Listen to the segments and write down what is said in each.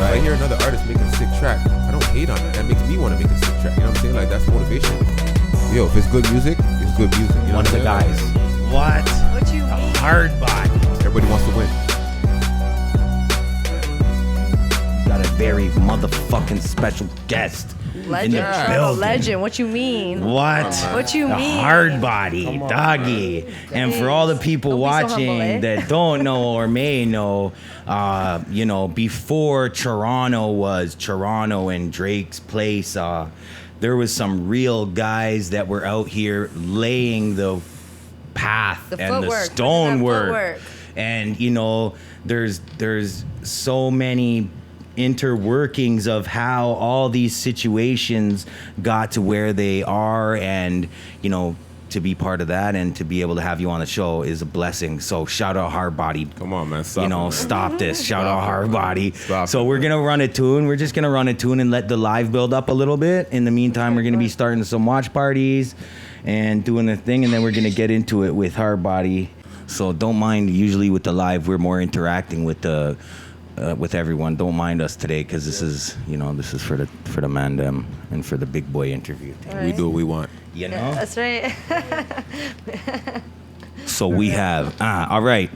I hear another artist making a sick track, I don't hate on it. That makes me want to make a sick track. You know what I'm saying? Like, that's motivation. Yo, if it's good music, it's good music. You know One of the guys. What? What you mean? Hardbody. Everybody wants to win. Got a very motherfucking special guest. Legend. In the building. Legend. What you mean? What? What you The mean? Hardbody, doggy. And for all the people Don't be so watching humble, eh? that don't know or may know, you know, before Toronto was Toronto and Drake's place, there was some real guys that were out here laying the path The and footwork. the stonework. Footwork. And you know, there's so many interworkings of how all these situations got to where they are, and you know, to be part of that and to be able to have you on the show is a blessing. So shout out Hardbody. Come on, man. Stop You know, it, man. stop this. Shout out Hardbody. Stop So it, we're man. gonna run a tune. We're just gonna run a tune and let the live build up a little bit. In the meantime, we're gonna be starting some watch parties and doing a thing, and then we're gonna get into it with Hardbody. So don't mind. Usually with the live, we're more interacting with the with everyone. Don't mind us today, because this is, you know, this is for the man them and for the big boy interview thing. Right. We do what we want. You know. That's right. So we have, all right.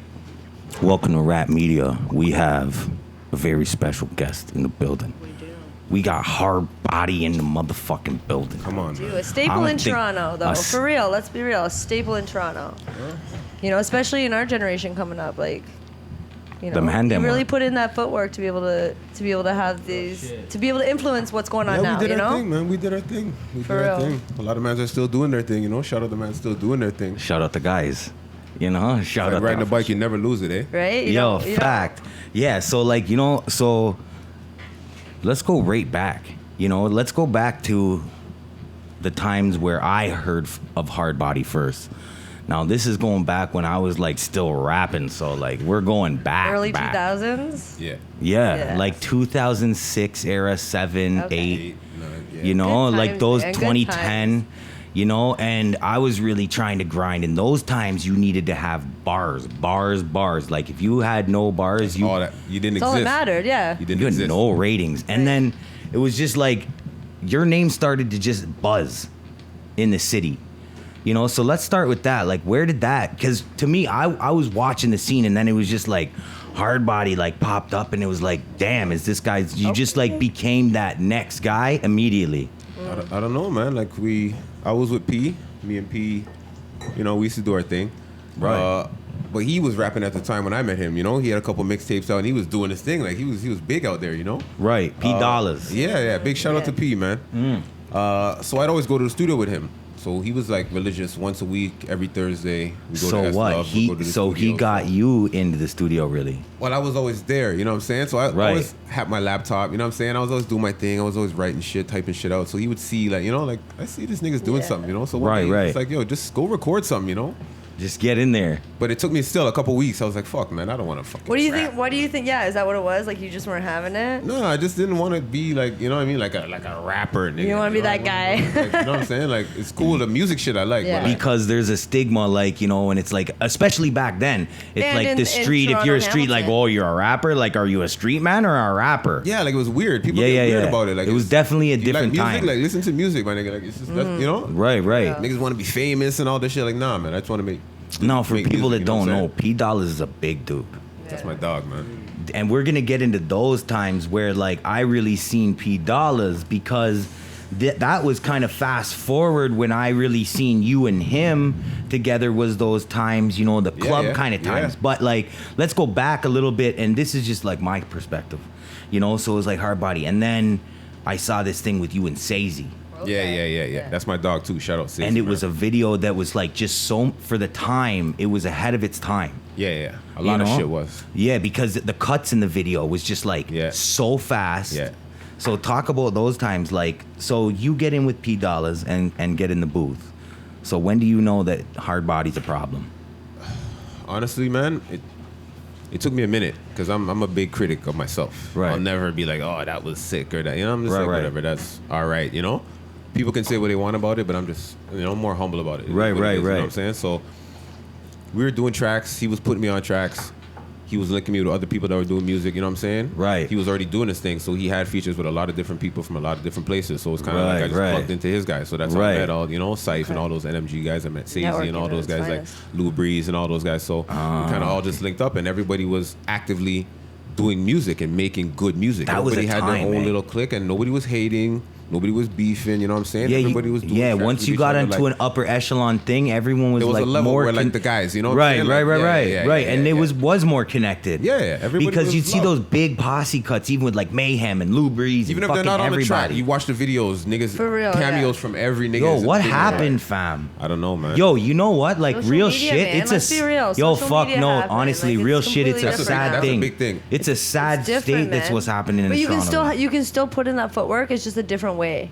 Welcome to RAPT Media. We have a very special guest in the building. We do. We got Hardbody in the motherfucking building. Come on, Do man. a I staple don't in think Toronto, though. us- For real, let's be real. A staple in Toronto. You know, especially in our generation coming up, like, you know, The man you them really work. put in that footwork to be able to have these, to be able to influence what's going on Yeah, now. we did You our know, thing, man. We did our thing. We For did our real. thing. A lot of mans are still doing their thing, you know. Shout out the man still doing their thing. Shout out the guys. You know, shout Like out riding the a bike, you never lose it, eh? right? You Yo, know, you know. fact. Yeah, so like, you know, so let's go right back. You know, let's go back to the times where I heard of Hardbody first. Now, this is going back when I was like still rapping, so like we're going back. Early back. 2000s. Yeah. Yeah, Yeah. like 2006 era, 7, Okay. 8. 8, 9, yeah. You know, Good like times, those man, good 2010. times. You know, and I was really trying to grind. In those times, you needed to have bars. Like if you had no bars, you All that. You didn't That's all that exist. mattered. Yeah. You didn't you had exist. no ratings. And then it was just like your name started to just buzz in the city. You know, so let's start with that. Like, where did that? Because to me, I was watching the scene, and then it was just like Hardbody like popped up, and it was like, damn, is this guy? You just like became that next guy immediately. I don't know, man. Like I was with P. Me and P, you know, we used to do our thing. Right. But he was rapping at the time when I met him. You know, he had a couple mixtapes out, and he was doing his thing. Like he was big out there. You know. Right. P Dollars. Yeah. Big shout out to P, man. So I'd always go to the studio with him. So he was like religious once a week, every Thursday. We go So to what? S-Love, we'd go to the So he studio, got so- you into the studio, really. Well, I was always there, you know what I'm saying? So I Right. always had my laptop, you know what I'm saying? I was always doing my thing. I was always writing shit, typing shit out. So he would see, like, you know, like, I see this nigga's doing Yeah. something, you know? So one Right, day right. It's like, yo, just go record something, you know? Just get in there. But it took me still a couple weeks. I was like, fuck, man, I don't want to fucking What do you rap. think? What do you think? Yeah, is that what it was? Like you just weren't having it? No, I just didn't want to be like, you know what I mean? Like a rapper, nigga. You don't wanna be know? that guy. Like, you know what I'm saying? Like, it's cool, the music shit I like. Yeah. But like, Because there's a stigma, like, you know, and it's like, especially back then, it's And like in- the in street. If Toronto, you're a street, like, Hamilton. oh, you're a rapper. Like, are you a street man or a rapper? yeah, like it was weird. People Yeah, get yeah, weird yeah. about it. Like It was it's- definitely a you different like music, time. Like, listen to music, my nigga. Like, it's just, that's, you know? Right, right. Yeah. Niggas want to be famous and all this shit. Like, nah, man, I just want to make. No, for make people music, that you know don't what I'm know, P Dollars is a big dude. That's my dog, man. And we're gonna get into those times where like I really seen P Dollars, because that was kind of fast forward when I really seen you and him together, was those times, you know, the club yeah, kind of yeah. times. But like, let's go back a little bit, and this is just like my perspective, you know. So it was like Hardbody, and then I saw this thing with you and Sazy. Yeah. That's my dog too. Shout out, Sis, And it man. was a video that was like just so, for the time, it was ahead of its time. Yeah. A lot of know? shit was. Yeah, because the cuts in the video was just like Yeah. so fast. Yeah. So talk about those times, like, so you get in with P Dollars and get in the booth. So when do you know that Hardbody's a problem? Honestly, man, it took me a minute because I'm a big critic of myself. Right. I'll never be like, oh, that was sick or that. You know, I'm just Right, like, right. whatever. That's all right. You know, people can say what they want about it, but I'm just, you know, more humble about it. It is Right, what it right, is, You know right. what I'm saying? So we were doing tracks. He was putting me on tracks. he was linking me with other people that were doing music, you know what I'm saying? Right. He was already doing this thing, so he had features with a lot of different people from a lot of different places. So it's kind of like I just plugged into his guys. So that's how I met all, you know, Syph and all those NMG guys. I met Sazy and all those guys like Lou Breeze and all those guys. So we kind of all just linked up, and everybody was actively doing music and making good music. Everybody had their own little clique, and nobody was hating. Nobody was beefing, you know what I'm saying? Yeah, everybody was doing once you got into an upper echelon thing, everyone was, there was like a level more where like the guys, you know what I'm saying? Right. And it was more connected. Yeah, everybody because was you'd see those big posse cuts, even with like Mayhem and Lou Breeze, even and if they're not on everybody. the track, you watch the videos, niggas, For real, cameos from every nigga. Yo, what happened, fam? I don't know, man. Yo, you know what? Like Social real media, shit. man. It's Let's be real. yo, Social fuck media no. happened. Honestly, Like, real it's shit. It's a completely sad That's a thing. big thing. It's a sad different, state. That's man. what's happening in But Toronto. you can still put in that footwork. It's just a different way.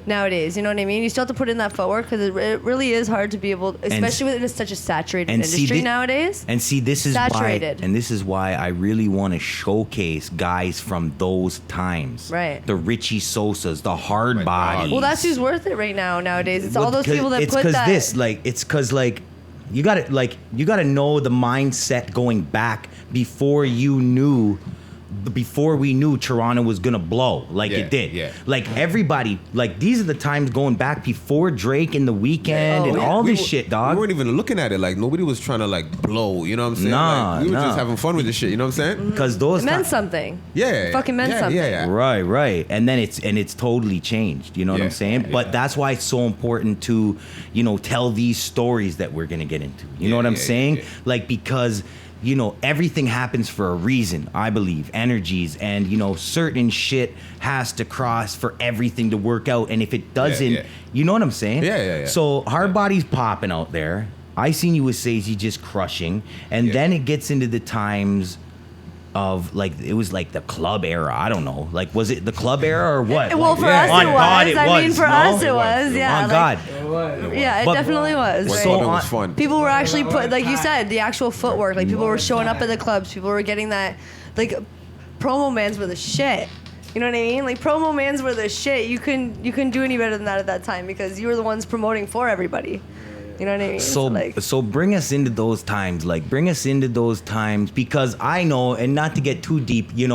Nowadays, you know what I mean? You still have to put in that footwork because it really is hard to be able, especially when it's such a saturated industry nowadays. And see, this is saturated. why I really want to showcase guys from those times. Right. The Richie Sosas, the Hardbody. Well, that's who's worth it right now. Nowadays, it's all those people that put that. It's because you gotta know the mindset going back before we knew Toronto was gonna blow like it did. Yeah. Like everybody, like these are the times going back before Drake and The Weeknd and all this shit, dog. We weren't even looking at it like nobody was trying to like blow. You know what I'm saying? Nah, like, we were just having fun with this shit. You know what I'm saying? Because those It meant something. Yeah. Fucking meant something. Yeah. Right. And then it's totally changed. You know what I'm saying? But that's why it's so important to, tell these stories that we're gonna get into. You know what I'm saying? Like, because everything happens for a reason, I believe. Energies and, certain shit has to cross for everything to work out. And if it doesn't, you know what I'm saying? Yeah. So Hardbody's popping out there. I seen you with Sazy just crushing. And then it gets into the times of it was like the club era. I don't know. Like, was it the club era or what? Well, for us on it God, was. I mean, for us it was. Yeah. On God. Yeah, it definitely was. Right? So It was fun. People were actually like you said, the actual footwork. Like people were showing up at the clubs. People were getting that, like, promo mans were the shit. You know what I mean? Like promo mans were the shit. You couldn't do any better than that at that time because you were the ones promoting for everybody. You know what I mean? So bring us into those times. Like, bring us into those times because I know, and not to get too deep, shout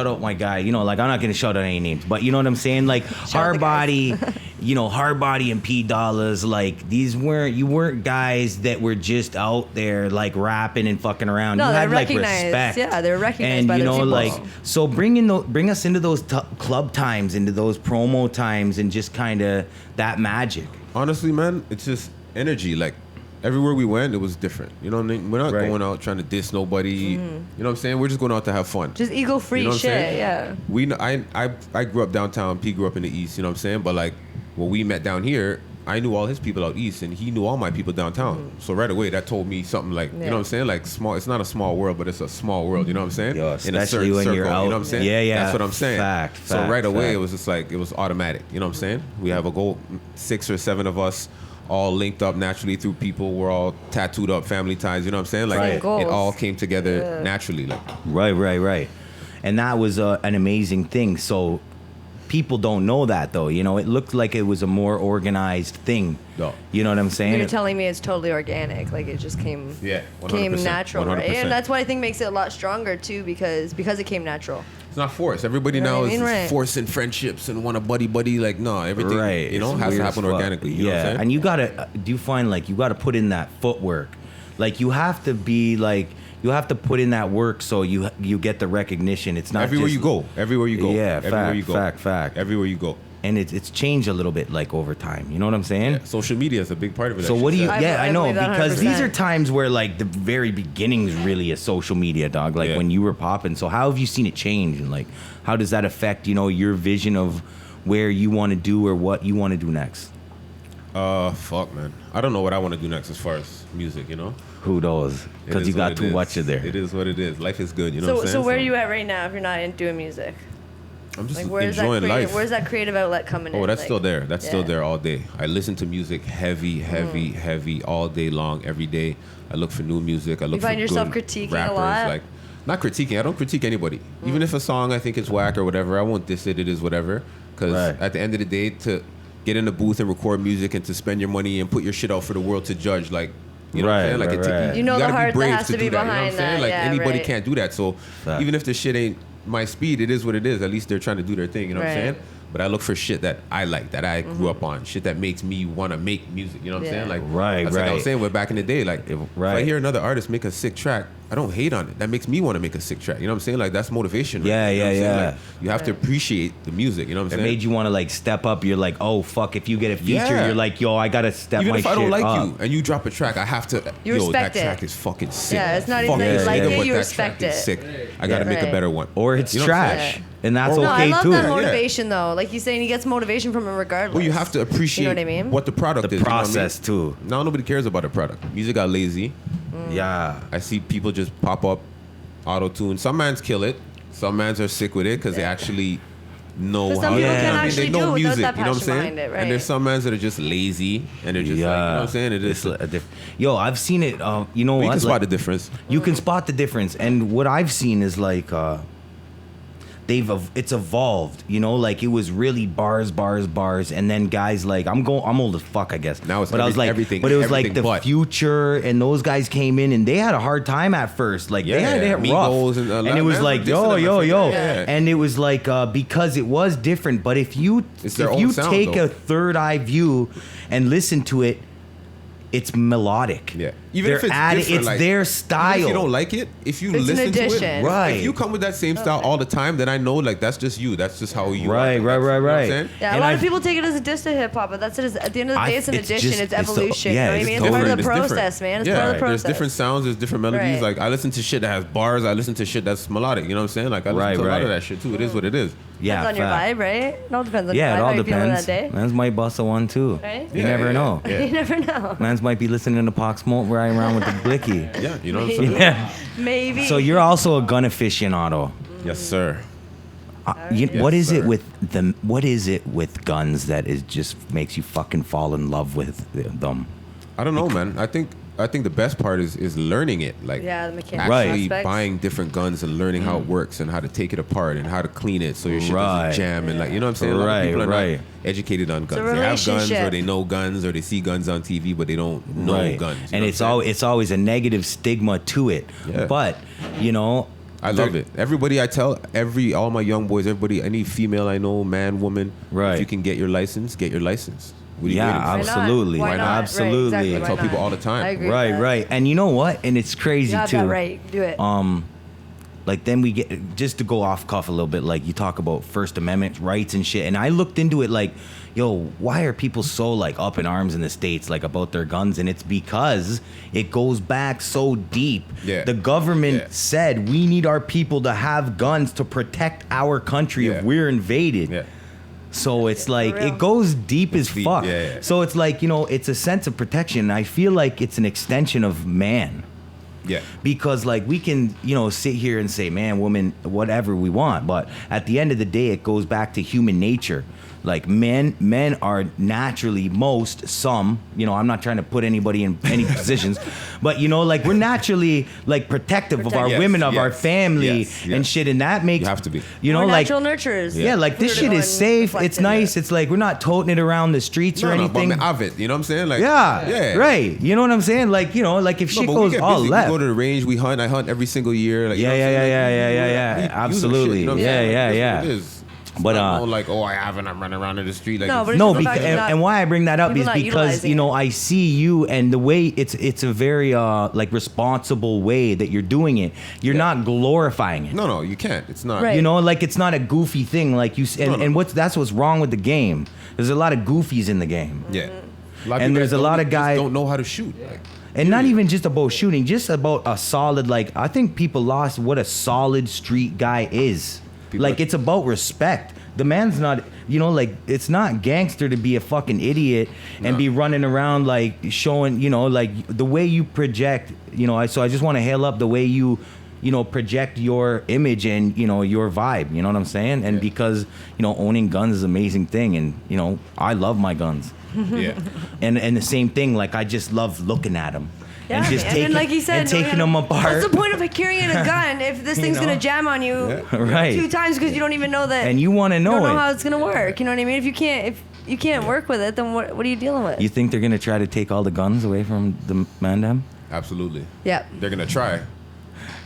out my guy, I'm not gonna shout out any names, but you know what I'm saying? Like Hardbody, Hardbody and P Dollars, like you weren't guys that were just out there like rapping and fucking around. No, you they're had like recognized. respect. Yeah, they're recognized and by the people. like so bring us into those club times, into those promo times, and just kind of that magic. Honestly, man, it's just energy. Like everywhere we went, it was different. You know what I mean? We're not going out trying to diss nobody. You know what I'm saying? We're just going out to have fun. Just ego-free you know shit, yeah. I grew up downtown. P grew up in the east. You know what I'm saying? But like when we met down here, I knew all his people out east, and he knew all my people downtown. So right away, that told me something like, you know what I'm saying? Like small. It's not a small world, but it's a small world. You know what I'm saying? Yo, in a certain when circle. you're out. You know what I'm saying? Yeah. That's what I'm saying. So Fact, right away, it was just like it was automatic. You know what I'm saying? We have a goal, 6 or 7 of us. All linked up naturally through people. We're all tattooed up, family ties. You know what I'm saying? Like it all came together naturally. Like Right. And that was an amazing thing. So people don't know that though. It looked like it was a more organized thing. No. You know what I'm saying? You're telling me it's totally organic. Like it just came 100%, natural, 100%. right? And that's what I think makes it a lot stronger too, because it came natural. it's not forced. Everybody You know now what I is mean? Right. forcing friendships and want a buddy. Like no, everything has to happen organically. You know what I'm saying? And you gotta. Do you find like you gotta put in that footwork? Like you have to be like. You have to put in that work so you get the recognition. It's not everywhere just, you go. Everywhere you go. Yeah, everywhere you go. fact. Everywhere you go. And it's changed a little bit like over time. You know what I'm saying? Yeah, social media is a big part of it. So what do you? I I know believe that because these 100%. are times where like the very beginnings really of social media, dog. Like when you were popping. So how have you seen it change, and like how does that affect your vision of where you want to do or what you want to do next? Fuck, man. I don't know what I want to do next as far as music. Who knows? Because you got too much of there. It is what it is. Life is good. You know what I'm saying? So where are you at right now if you're not doing music? I'm just Like where's enjoying life. Where's that creative outlet coming in? Oh, that's like, still there. That's still there all day. I listen to music heavy all day long, every day. I look for new music. I look for find yourself good critiquing a rappers. lot? Like, not critiquing. I don't critique anybody. Even if a song I think is whack or whatever, I won't diss it. It is whatever. Because at the end of the day, to get in the booth and record music and to spend your money and put your shit out for the world to judge, like, You know what I'm saying? Like right. You know gotta the heart be brave that has to be do that, you know what I'm behind saying? that. Like Yeah, anybody right. can't do that. So even if the shit ain't my speed, it is what it is. At least they're trying to do their thing. You know what I'm Right. saying? But I look for shit that I like, that I grew up on, shit that makes me want to make music. You know what I'm saying? Like that's like I was saying, we're back in the day. Like if I hear another artist make a sick track, I don't hate on it. That makes me want to make a sick track. You know what I'm saying? Like that's motivation. Right? Yeah, you know yeah. Like, you have to appreciate the music. You know what I'm It saying? made you want to like step up. You're like, oh fuck, if you get a feature, you're like, yo, I gotta step Even my if I don't shit like up. you and you drop a track, I have to. You yo, respect that it. track is fucking sick. Yeah, it's not even Fuck that you this like nigga, it, but you that respect track is it. sick. I gotta make a Right. better one. Or it's You know what I'm trash, saying? and that's No, I okay love too. that motivation though. Like he's saying, he gets motivation from it regardless. Well, you have to appreciate You know what I mean? what the product The is. process you know what I mean? too. Now nobody cares about the product. Music got lazy. Yeah. I see people just pop up, auto tune. Some mans kill it. Some mans are sick with it because they actually know But some how. people can I mean, actually they know do it without music. that You know what I'm passion saying? behind it, right? And there's some mans that are just lazy and they're just like, you know what I'm saying? It is. Yo, I've seen it. You know You what? can spot Like, the difference. you can spot the difference, and what I've seen is like it's evolved, you know, like it was really bars, and then guys like I'm old as fuck, I guess. Now it's but I was like, everything. but it was like everything the but. Future and those guys came in and they had a hard time at first, like they had it rough, Migos and it was like yo, Yeah. and it was like because it was different. But if you It's their own sound, take though. a third eye view and listen to it, it's melodic. Yeah. Even They're if it's adding, different, it's like, their style. Even if you don't like it, if you It's an listen to it, addition. Right. If you come with that same style all the time, then I know like that's just you. That's just how you Right, are. right, That's- right, you know what I'm right. saying? Yeah, a And lot of I've- people take it as a diss to hip hop, but that's it. At the end of the day, it's an it's addition. just- It's it's the- evolution. yeah, You know what I it's mean? It's part of different. the It's different. process, man. It's Yeah, part of the there's process. different sounds, there's different melodies. Right. Like I listen to shit that has bars, I listen to shit that's melodic. You know what I'm saying? Like I listen Right, to a lot right. of that shit too. It is what it is. Yeah, Depends on your fact. vibe, right? It all depends on Yeah, your it vibe, all how you feeling depends. that day. Mans might bust a one too. Right? You Yeah, never yeah, know. yeah. You never know. Mans might be listening to Pop Smoke riding around with the blicky. Yeah, you know what I'm saying? Yeah. Maybe. So you're also a gun aficionado. Yes, sir. What is sir. it with What is it with guns that is just makes you fucking fall in love with them? I don't know, man. I think the best part is learning it. Like Yeah, the mechanical actually aspects. buying different guns and learning how it works and how to take it apart and how to clean it so your shit Right. doesn't jam and like you know what I'm saying? A lot of Right, people are right. not educated on guns. a They have guns or relationship. they know guns or they see guns on TV but they don't know Right. guns. you And know it's what I'm saying? it's always a negative stigma to it. Yeah. But you know, I love it. Everybody I tell, all my young boys, everybody, any female I know, man, woman, Right. if you can get your license, get your license. What are you waiting for? Why not? absolutely. Why not? Right, Absolutely. exactly. I Why tell people not? all the time. I agree Right, with that. right. And you know what? And it's crazy You have too. that right. Do it. Like then we get just to go off cuff a little bit. Like you talk about First Amendment rights and shit, and I looked into it. Like, yo, why are people so like up in arms in the States like about their guns? And it's because it goes back so deep. Yeah. The government Yeah. said we need our people to have guns to protect our country Yeah. if we're invaded. Yeah. So it's like real. it goes deep as deep, fuck. yeah, yeah. So it's like, you know, it's a sense of protection. I feel like it's an extension of man. Yeah. Because like we can, you know, sit here and say man, woman, whatever we want, but at the end of the day it goes back to human nature. Like men are naturally some, you know, I'm not trying to put anybody in any positions, but you know, like we're naturally like protective of our Yes, women, of yes, our family yes, and yes. shit, and that makes You have to be. you know, We're like natural nurturers. yeah, like this shit Rooted is on safe. It's reflected. nice. It's like we're not toting it around the streets or No, anything. but I have it. You know what I'm saying? Like, Yeah, yeah, right. You know what I'm saying? Like, you know, like if No, shit but we goes get all busy. left. We go to the range. We hunt. I hunt every single year. Like, you Yeah, know what I'm yeah, saying? yeah. We use the Absolutely. shit, you know what I'm Yeah, saying? yeah, That's yeah. what it is. It's But, not no like, oh, I haven't. I'm running around in the street. Like, No, it's- but it's No, just the because, fact you're not- and why I bring that up people is not because utilizing you know it. I see you and the way it's a very like responsible way that you're doing it. You're not glorifying it. no, you can't. It's not. Right. You know, like it's not a goofy thing. Like you and, No, no. and that's what's wrong with the game. There's a lot of goofies in the game. Yeah. A lot of And people there's that a lot don't- of guys- just don't know how to shoot. Like, And not even just about shooting, just about a solid, like, I think people lost what a solid street guy is. People Like, are- it's about respect. The man's not, you know, like, it's not gangster to be a fucking idiot and No. be running around, like, showing, you know, like, the way you project, you know, so I just want to hail up the way you know, project your image and, you know, your vibe, you know what I'm saying? And Yeah. because, you know, owning guns is an amazing thing. And, you know, I love my guns. yeah. And the same thing, like I just love looking at them. Yeah, and just taking, like he said, and taking them apart. What's the point of carrying a gun if this thing's gonna jam on you right. 2 times because you don't even know that? And you want to know you don't it. know how it's gonna work. You know what I mean? If you can't work with it, then what are you dealing with? You think they're gonna try to take all the guns away from the Mandem? Absolutely. Yeah. They're gonna try.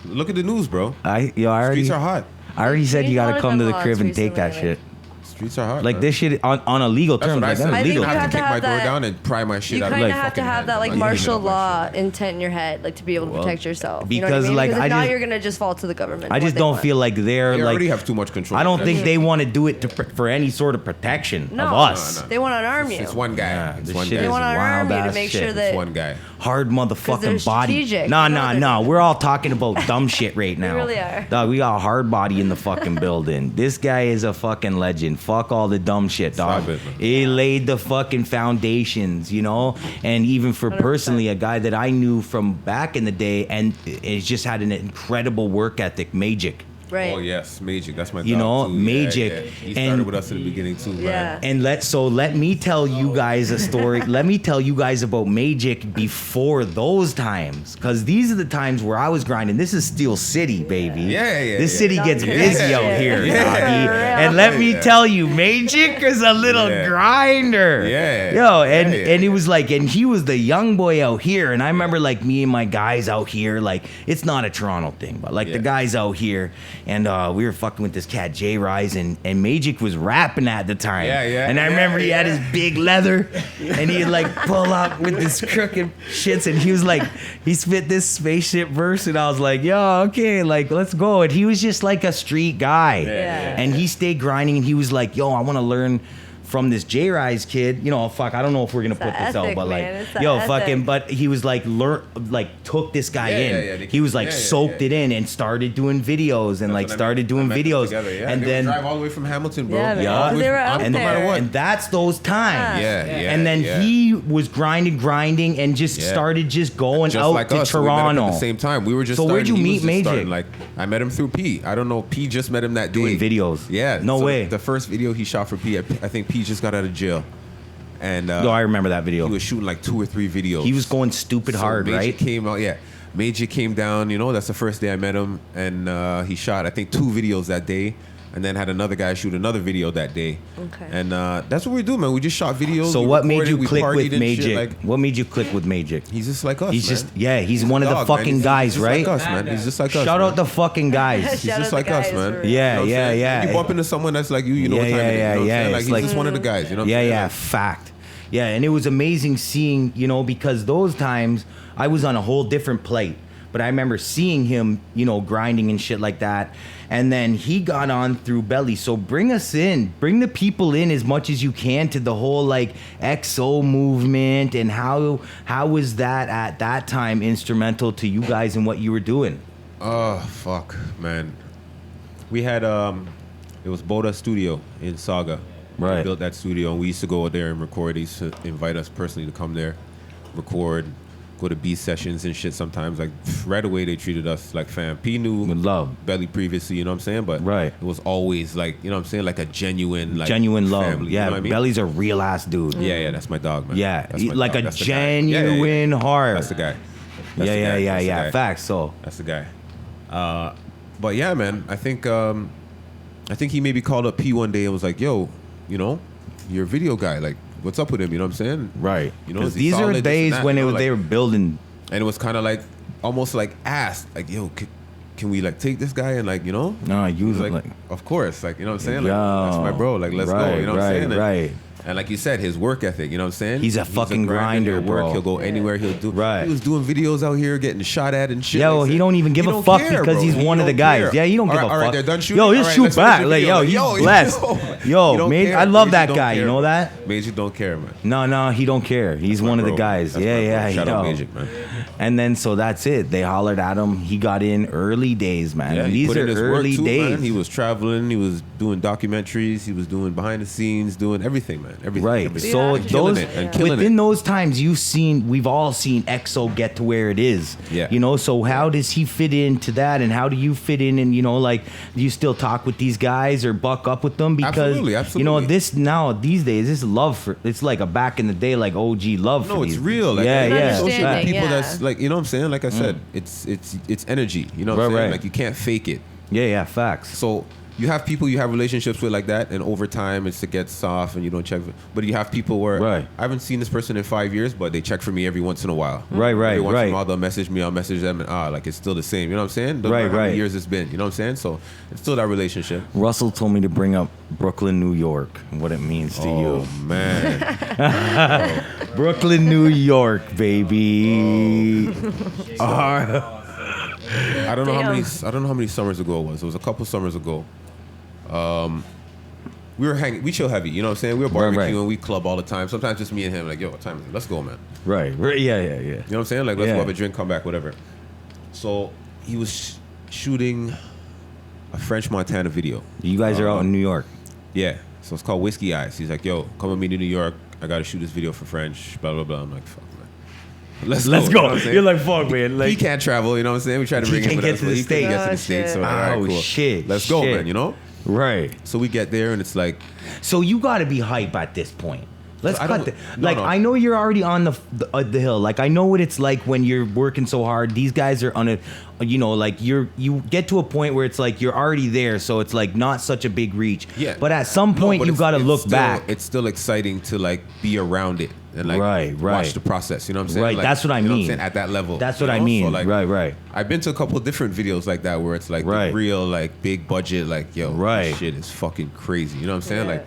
Look at the news, bro. Streets are hot. I already said you gotta come to the crib and take that recently, shit. Streets are hot. Like man. this shit on a legal That's term. what I Like said. that's I think legal. you I have have to to kick my have door that- down and pry my shit You out of kind my of have to fucking have hand. that like Like, martial you know, law intent in your head, like to be able to protect yourself. You know because, what I mean? like, Because I if not, just- you're gonna just fall to the government. I just don't feel like they're They like. already have too much control. I don't of think that they shit. want to do it for any sort of protection No, of us. No. They want to unarm you. It's one guy. Yeah, It's this one shit guy. They is want to unarm you to wild-ass make shit. sure It's that one guy. Hard they're motherfucking body. strategic. Nah, You know nah, they're- nah. We're all talking about dumb shit right now. really are. Dog, we got Hardbody in the fucking building. This guy is a fucking legend. Fuck all the dumb shit, dog. Stop it, man. He laid the fucking foundations, you know? And even for 100%. personally, a guy that I knew from back in the day, and it's just had an incredible work ethic, Magic. right. Oh yes, Magic. That's my. You dog, know, too. Magic. Yeah. He started And- with us in the beginning too. Man. Yeah. And let me tell you guys a story. Let me tell you guys about Magic before those times, because these are the times where I was grinding. This is Steel City, baby. Yeah. This city gets Yeah. busy out Yeah. here, Yeah. doggy. Yeah. And let me Yeah. tell you, Magic is a little Yeah. grinder. Yeah. Yo, and Yeah. and he was like, and he was the young boy out here. And I remember like me and my guys out here, like it's not a Toronto thing, but like the Yeah. guys out here, and we were fucking with this cat J Rise, and Magic was rapping at the time. Yeah. And I remember he had yeah. his big leather, and he'd like pull up with this crooked shits, and he was like, he spit this spaceship verse, and I was like, yo, okay, like let's go. And he was just like a street guy, Yeah. and he stayed grinding, and he was like, yo, I want to learn from this J Rise kid, you know, fuck, I don't know if we're gonna It's put the this out, ethic, but like, man. It's the yo, ethic. fucking, but he was like, took this guy Yeah, in. yeah, yeah. He was like Yeah, yeah, soaked yeah. it in and started doing videos and like started doing videos, Together, yeah. and they then would drive all the way from Hamilton, bro. Yeah, man. Yeah. They were out no matter there. what. and that's those times. Yeah. And then he was grinding, and just Yeah. started just going Just out like to us, we met up Toronto. at the same time. We were just. So where'd starting, you he was meet just starting, Magic? Like I met him through P. I don't know. P just met him that day. Doing videos. Yeah. No so way. The first video he shot for P, I think P just got out of jail, and No, I remember that video. he was shooting like 2 or 3 videos. He was going stupid So hard, Magic right? Came out, yeah. Magic came down. You know, that's the first day I met him, and he shot I think 2 videos that day, and then had another guy shoot another video that day. Okay. And that's what we do, man. We just shot videos. So we what made recorded, you we click partied with and Magic? shit, like, What made you click with Magic? he's just like us. He's man. just he's He's one a of the dog, man. fucking He's guys, just right? Like us, man. He's just like us. Shout man. out the fucking guys. He's Shout just out like the us, guys, man. for real. Yeah, You know what I'm yeah, saying? yeah. You bump into someone that's like you know what time it is. You know what I'm saying? Like It's he's just one of the guys. You know what I'm yeah, saying? yeah, Like, fact. Yeah, and it was amazing seeing, you know, because those times I was on a whole different plate. But I remember seeing him, you know, grinding and shit like that. And then he got on through Belly. So bring us in. Bring the people in as much as you can to the whole like XO movement, and how was that at that time instrumental to you guys and what you were doing? Oh fuck, man. We had it was Boda Studio in Saga. Right. We built that studio, and we used to go out there and record. They used to invite us personally to come there, record, go to beat sessions and shit. Sometimes like right away they treated us like fam. P knew With love. Belly previously, you know what I'm saying? But Right. it was always like, you know what I'm saying, like a genuine love. Family, yeah, you know what I mean? Belly's a real ass dude. Yeah, that's my dog, man. Yeah, That's my like dog. a That's the guy. Yeah, yeah, yeah. genuine heart. That's the guy. That's yeah, the yeah, guy. yeah, That's the yeah. guy. Facts. So That's the guy. But yeah, man, I think he maybe called up P one day and was like, "Yo, you know, you're a video guy. Like, what's up with him? You know what I'm saying?" right, You know, 'cause is he these solid, are this days and that, when you know, they were building. and it was kind of like almost like asked, like, "Yo, can we like take this guy and like, you know?" No, He use was it like, like. "Of course, like, you know what I'm saying? Like, Yo, that's my bro. Like, let's go." right, You know what I'm right, saying? And, right. And like you said, his work ethic, you know what I'm saying? He's a fucking grinder, he'll work, bro. He'll go anywhere, he'll do. Right. He was doing videos out here getting shot at and shit. Yo, like he that. don't even give He a don't fuck care, because bro. he's He one of the don't guys. care. Yeah, he don't give a All right, fuck. they're done shooting? Yo, he'll All right, shoot let's finish back. the Like, video. yo, he's Yo, blessed. He Yo, don't man, care. I love Mage that don't guy. You care, know bro. that? Magic don't care, man. No, he don't care. He's That's one my of the bro. guys. That's Yeah, my bro. yeah. Shout out yo. Magic, man. And then so that's it. They hollered at him. He got in early days, man. Yeah, And he these put are in his early work too, days. man. He was traveling. He was doing documentaries. He was doing behind the scenes, doing everything, man. Everything. Right. everything. So And killing those it and killing within it. those times we've all seen EXO get to where it is. Yeah. You know, so how does he fit into that, and how do you fit in, and you know, like, do you still talk with these guys or buck up with them? Because absolutely. you know, this now these days, this love for it's like a back in the day, like OG love. No, for it's these. real. Like, yeah. Social people yeah. that's like, you know what I'm saying? Like I said, it's energy. You know what I'm saying? Like you can't fake it. Yeah, facts. So you have people you have relationships with like that, and over time it gets soft and you don't check. But you have people where I haven't seen this person in 5 years, but they check for me every once in a while. Every once in a while they'll message me, I'll message them, and like it's still the same. You know what I'm saying? Doesn't matter how many years it's been. You know what I'm saying? So it's still that relationship. Russell told me to bring up Brooklyn, New York, and what it means to you. Oh man, Brooklyn, New York, baby. I don't know how many summers ago it was. It was a couple summers ago. We were hanging, we chill heavy, you know what I'm saying? We were barbecuing, we club all the time. Sometimes just me and him, like, yo, what time is it? Let's go, man. Right. Yeah. You know what I'm saying? Like, let's go have a drink, come back, whatever. So he was shooting a French Montana video. You guys are out in New York. Yeah. So it's called Whiskey Eyes. He's like, yo, come with me to New York. I got to shoot this video for French, blah, blah, blah. I'm like, fuck, man. Let's go. You know You're like, fuck, man. Like, he can't travel, you know what I'm saying? We try to bring him with us, but he can't get to the States. So, all right, cool. Shit. Let's go, man, you know? Right. So we get there and it's like, so you got to be hype at this point. Let's cut the, no. I know you're already on the hill. Like, I know what it's like when you're working so hard. These guys are on a, you know, like you get to a point where it's like you're already there, so it's like not such a big reach. Yeah. But at some point you got to look back. It's still exciting to like be around it and like watch the process. You know what I'm saying? Right. Like, that's what I mean. You know what I'm saying? At that level. That's what I mean. So, like, right. I've been to a couple of different videos like that where it's like the real like big budget, like yo, this shit is fucking crazy. You know what I'm saying? Like.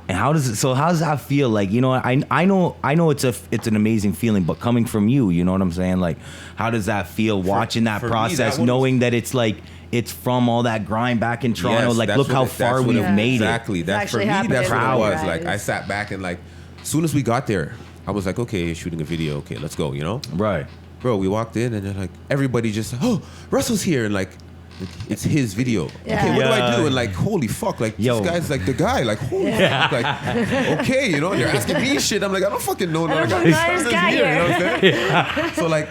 And how does that feel? Like, you know, I know it's an amazing feeling, but coming from you, you know what I'm saying? Like, how does that feel watching that process, knowing that it's like it's from all that grind back in Toronto? Like, look how far we've made it. Exactly. That's for me. That's what it was. Like, I sat back and like, as soon as we got there, I was like, okay, shooting a video. Okay, let's go. You know? Right. Bro, we walked in and then like everybody just, oh, Russell's here, and like. It's his video. Yeah. Okay, what do I do? And like, holy fuck, like this guy's like the guy. Like, holy fuck, like, okay, you know, you're asking me shit. I'm like, I don't fucking know. I don't know this guy here. You know what I'm saying? So like,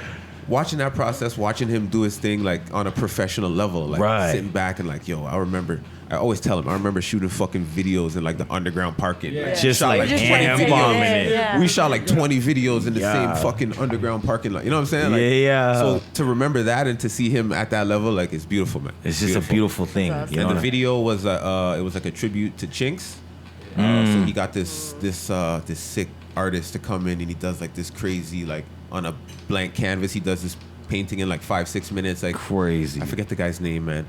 watching that process, watching him do his thing like on a professional level, like sitting back and like, yo, I always tell him, I remember shooting fucking videos in like the underground parking. Yeah. Like, just like ham-bombing it. Yeah. We shot like 20 videos in the same fucking underground parking lot. You know what I'm saying? Like, so to remember that and to see him at that level, like it's beautiful, man. It's just a beautiful thing. Awesome. You know, and the video was it was like a tribute to Chinks. So he got this sick artist to come in and he does like this crazy, like on a blank canvas, he does this painting in like 5-6 minutes. Like crazy. I forget the guy's name, man.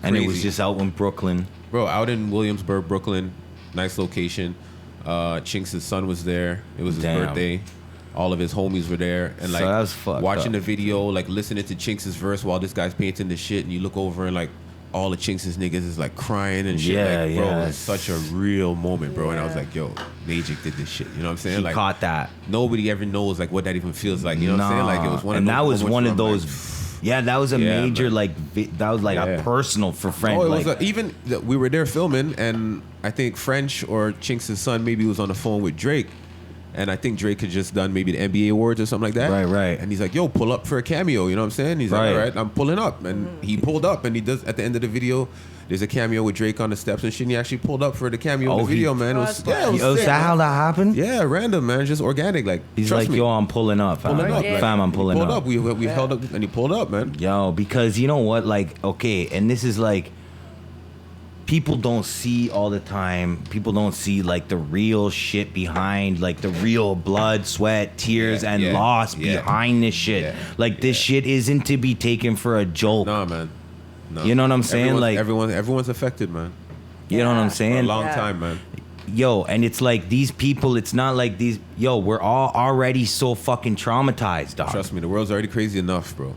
And it was just out in Brooklyn. Bro, out in Williamsburg, Brooklyn. Nice location. Chinks' son was there. It was his birthday. All of his homies were there. And like watching the video, like listening to Chinks' verse while this guy's painting the shit, and you look over and like all the Chinks' niggas is like crying and shit. Like, bro, it's such a real moment, bro. And I was like, yo, Magic did this shit. You know what I'm saying? He like caught that. Nobody ever knows like what that even feels like. You know what I'm saying? Like it was one of those. And that was one of those. Like, yeah, that was a major, man. That was like a personal for French. Oh, it was even, we were there filming, and I think French or Chinks' son maybe was on the phone with Drake, and I think Drake had just done maybe the NBA awards or something like that. Right. And he's like, yo, pull up for a cameo, you know what I'm saying? He's like, all right, I'm pulling up. And he pulled up, and he does, at the end of the video, there's a cameo with Drake on the steps and shit, and he actually pulled up for the cameo in the video, man. It was is that how that happened? Yeah, random, man, just organic. Like, he's like, yo, I'm pulling up. Fam, I'm pulling up. We held up, and he pulled up, man. Yo, because you know what, like, okay, and this is like, people don't see all the time. People don't see like the real shit behind, like the real blood, sweat, tears, and loss behind this shit. Yeah. Like this shit isn't to be taken for a joke. Nah, man. No. You know what I'm saying? Everyone's affected, man. You know what I'm saying? For a long time, man. Yo, and it's like these people. It's not like these. Yo, we're all already so fucking traumatized, dog. Trust me, the world's already crazy enough, bro.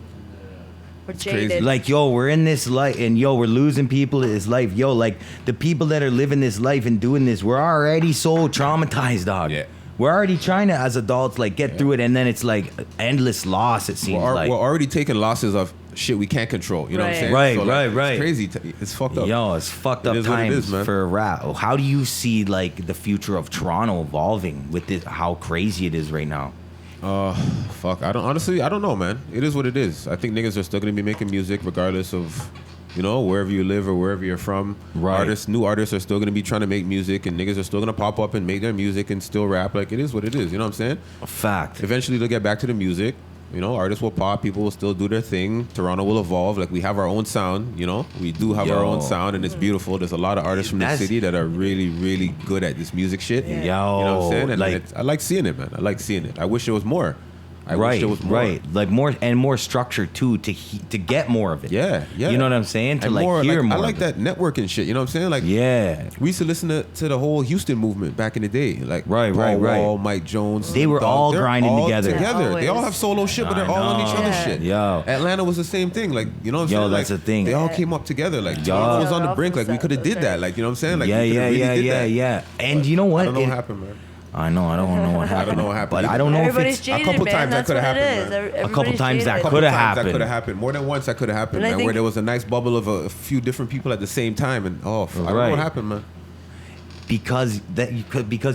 We're jaded. Like, yo, we're in this life, and yo, we're losing people in this life. Yo, like the people that are living this life and doing this, we're already so traumatized, dog. Yeah. We're already trying to, as adults, like get through it, and then it's like endless loss. It seems like we're already taking losses of shit we can't control. You know what I'm saying? Right, so, right. It's crazy. It's fucked up. Yo, it's fucked up times for rap. How do you see like the future of Toronto evolving with this? How crazy it is right now? Fuck. I don't know, man. It is what it is. I think niggas are still gonna be making music regardless of You know, wherever you live or wherever you're from, new artists are still gonna be trying to make music, and niggas are still gonna pop up and make their music and still rap. Like, it is what it is. You know what I'm saying? A fact. Eventually, they'll get back to the music. You know, artists will pop, people will still do their thing. Toronto will evolve. Like, we have our own sound. You know, we do have our own sound, and it's beautiful. There's a lot of artists from the city that are really, really good at this music shit. Yo, you know what I'm saying? And I like seeing it, man. I like seeing it. I wish there was more. I wish there was more. Like more structure too to get more of it. Yeah. You know what I'm saying? To and like more, hear like, more. I like that networking shit. You know what I'm saying? Like, we used to listen to the whole Houston movement back in the day. Like, Wall, Mike Jones. They were all grinding together. They all have solo shit, but they're all on each other's shit. Yo, Atlanta was the same thing. Like, you know what I'm saying? That's like, the thing. They all came up together. Like, Toronto was on the brink. Like, we could have did that. Like, you know what I'm saying? Like, yeah. And you know what? I don't know what happened, man. I know. I don't know what happened. I don't know what happened. But I don't know if it's jaded, a couple man. times that could have happened. A couple times that could have happened. That could have happened. More than once that could have happened, man. Where there was a nice bubble of a few different people at the same time, and I don't know what happened, man. Because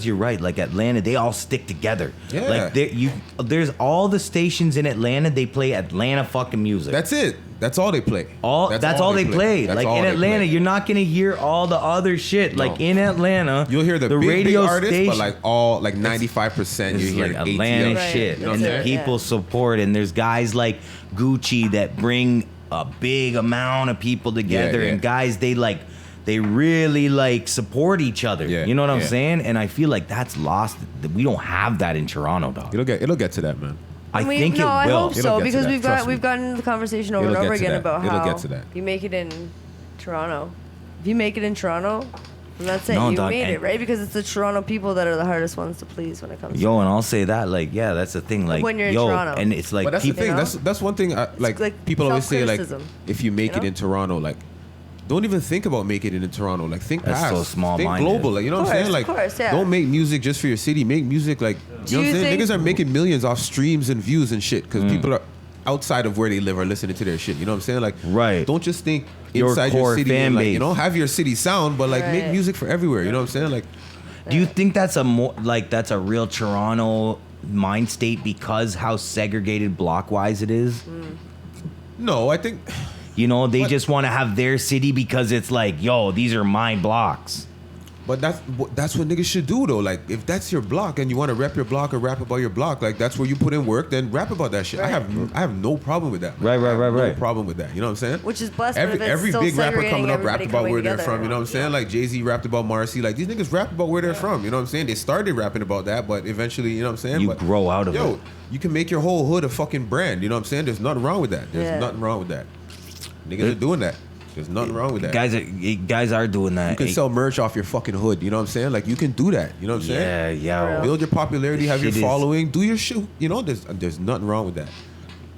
you're right. Like Atlanta, they all stick together. Yeah. Like there's all the stations in Atlanta. They play Atlanta fucking music. That's it. That's all they play. That's all they play. Like in Atlanta, you're not gonna hear all the other shit. No. Like in Atlanta, you'll hear the big, radio big artists, station, but like 95%, you hear like Atlanta shit, you know and the people support. And there's guys like Gucci that bring a big amount of people together, and guys they really like support each other. Yeah, you know what I'm saying? And I feel like that's lost. We don't have that in Toronto, dog. It'll get to that, man. I think it will. I hope so, because we've gotten the conversation over and over again about how you make it in Toronto. If you make it in Toronto, then that's it. You made it, right? Because it's the Toronto people that are the hardest ones to please when it comes to and I'll say that, like, that's the thing. Like, when you're in Toronto. And it's like, but that's the thing. That's one thing. Like people always say, like, if you make it in Toronto, like, don't even think about making it in Toronto. Like, think past. So small-minded. Think global. Like, you know what I'm saying? Like, don't make music just for your city. Make music, like, you know what I'm saying? Niggas are making millions off streams and views and shit because people are outside of where they live are listening to their shit. You know what I'm saying? Like, don't just think inside your city and, like, you know, have your city sound, but like make music for everywhere. You know what I'm saying? Like, do you think that's that's a real Toronto mind state because how segregated block-wise it is? No, I think... You know, they just want to have their city because it's like, yo, these are my blocks. But that's what niggas should do, though. Like, if that's your block and you want to rep your block or rap about your block, like, that's where you put in work, then rap about that shit. I have no problem with that. Right. No problem with that. You know what I'm saying? Which is blessed. Every big rapper coming up rapped about where they're from. You know what I'm saying? Like, Jay-Z rapped about Marcy. Like, these niggas rap about where they're from. You know what I'm saying? They started rapping about that, but eventually, you know what I'm saying? You grow out of it. You can make your whole hood a fucking brand. You know what I'm saying? There's nothing wrong with that. There's nothing wrong with that. Niggas are doing that. There's nothing wrong with that. Guys are doing that. You can sell merch off your fucking hood. You know what I'm saying? Like, you can do that. You know what I'm saying? Yeah. Build your popularity, have your following, do your shit. You know, there's nothing wrong with that.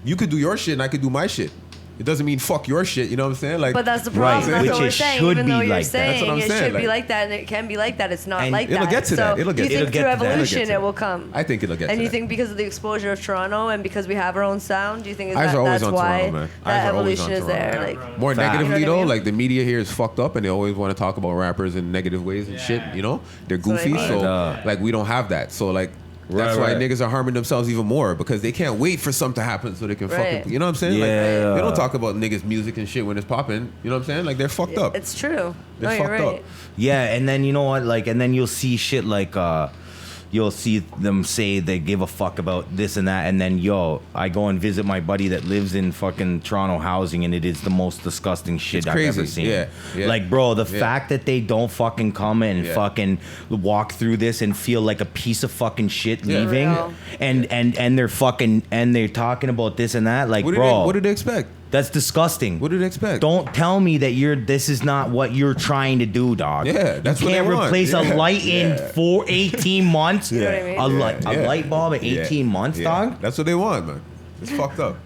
You could do your shit and I could do my shit. It doesn't mean fuck your shit, you know what I'm saying? Like, but that's the problem. That's what we're saying. Even though you're saying it should be like that and it can be like that, it's not like that. It'll get to that. It'll get to that. You think through evolution it will come? I think it'll get to that. And you think because of the exposure of Toronto and because we have our own sound, do you think that's Toronto, why man. that evolution is there? Like, more negatively though, like the media here is fucked up and they always want to talk about rappers in negative ways and shit. You know, they're goofy, so like we don't have that. So like. That's why niggas are harming themselves even more because they can't wait for something to happen so they can fucking, you know what I'm saying? Yeah. Like, they don't talk about niggas' music and shit when it's popping. You know what I'm saying? Like, they're fucked up. It's true. They're fucked up. Yeah, and then you know what? Like, and then you'll see shit like, you'll see them say they give a fuck about this and that, and then I go and visit my buddy that lives in fucking Toronto housing, and it is the most disgusting shit I've ever seen. Yeah. Like, bro, the fact that they don't fucking come and fucking walk through this and feel like a piece of fucking shit leaving, and they're fucking and they're talking about this and that, like, what did they expect? That's disgusting. What did they expect? Don't tell me that this is not what you're trying to do, dog. Yeah, that's you what they want. You can't replace a light in 18 months. You know what I mean? A light bulb in 18 months, dog. That's what they want, man. It's fucked up.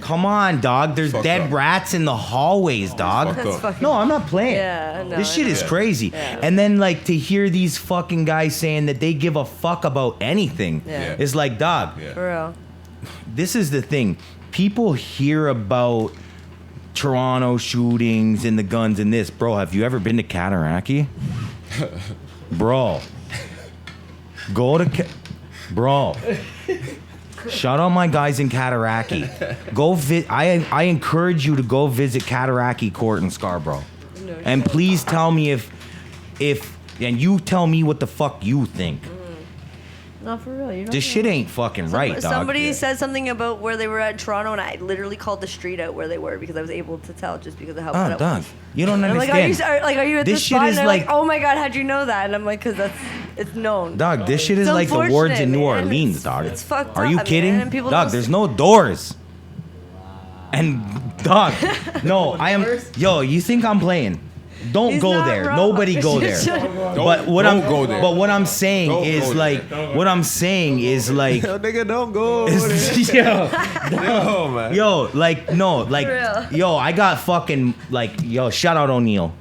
Come on, dog. There's dead rats in the hallways, dog. No, I'm not playing. This shit is crazy. Yeah. And then, like, to hear these fucking guys saying that they give a fuck about anything is like, dog. For real. This is the thing. People hear about Toronto shootings and the guns and this. Bro, have you ever been to Cataraqui? Bro. Go to... Bro. Shout out my guys in Cataraqui. I encourage you to go visit Cataraqui Court in Scarborough. No, and please tell me if and you tell me what the fuck you think. No, for real. You don't this shit ain't fucking right, dog. Somebody said something about where they were at Toronto, and I literally called the street out where they were because I was able to tell just because of how bad it was. You don't understand. Are you at this shit spot? is and like, oh my god, how'd you know that? And I'm like, because it's known. Dog, this shit is like the wards in New Orleans, dog. It's fucked up. Are you kidding? Man, dog, there's no doors. And dog, no, I am. Yo, you think I'm playing? Don't He's go there. Wrong. Nobody go there. But what I'm saying is like, yo, nigga, don't go there. Yo, I got fucking like, yo, shout out O'Neal.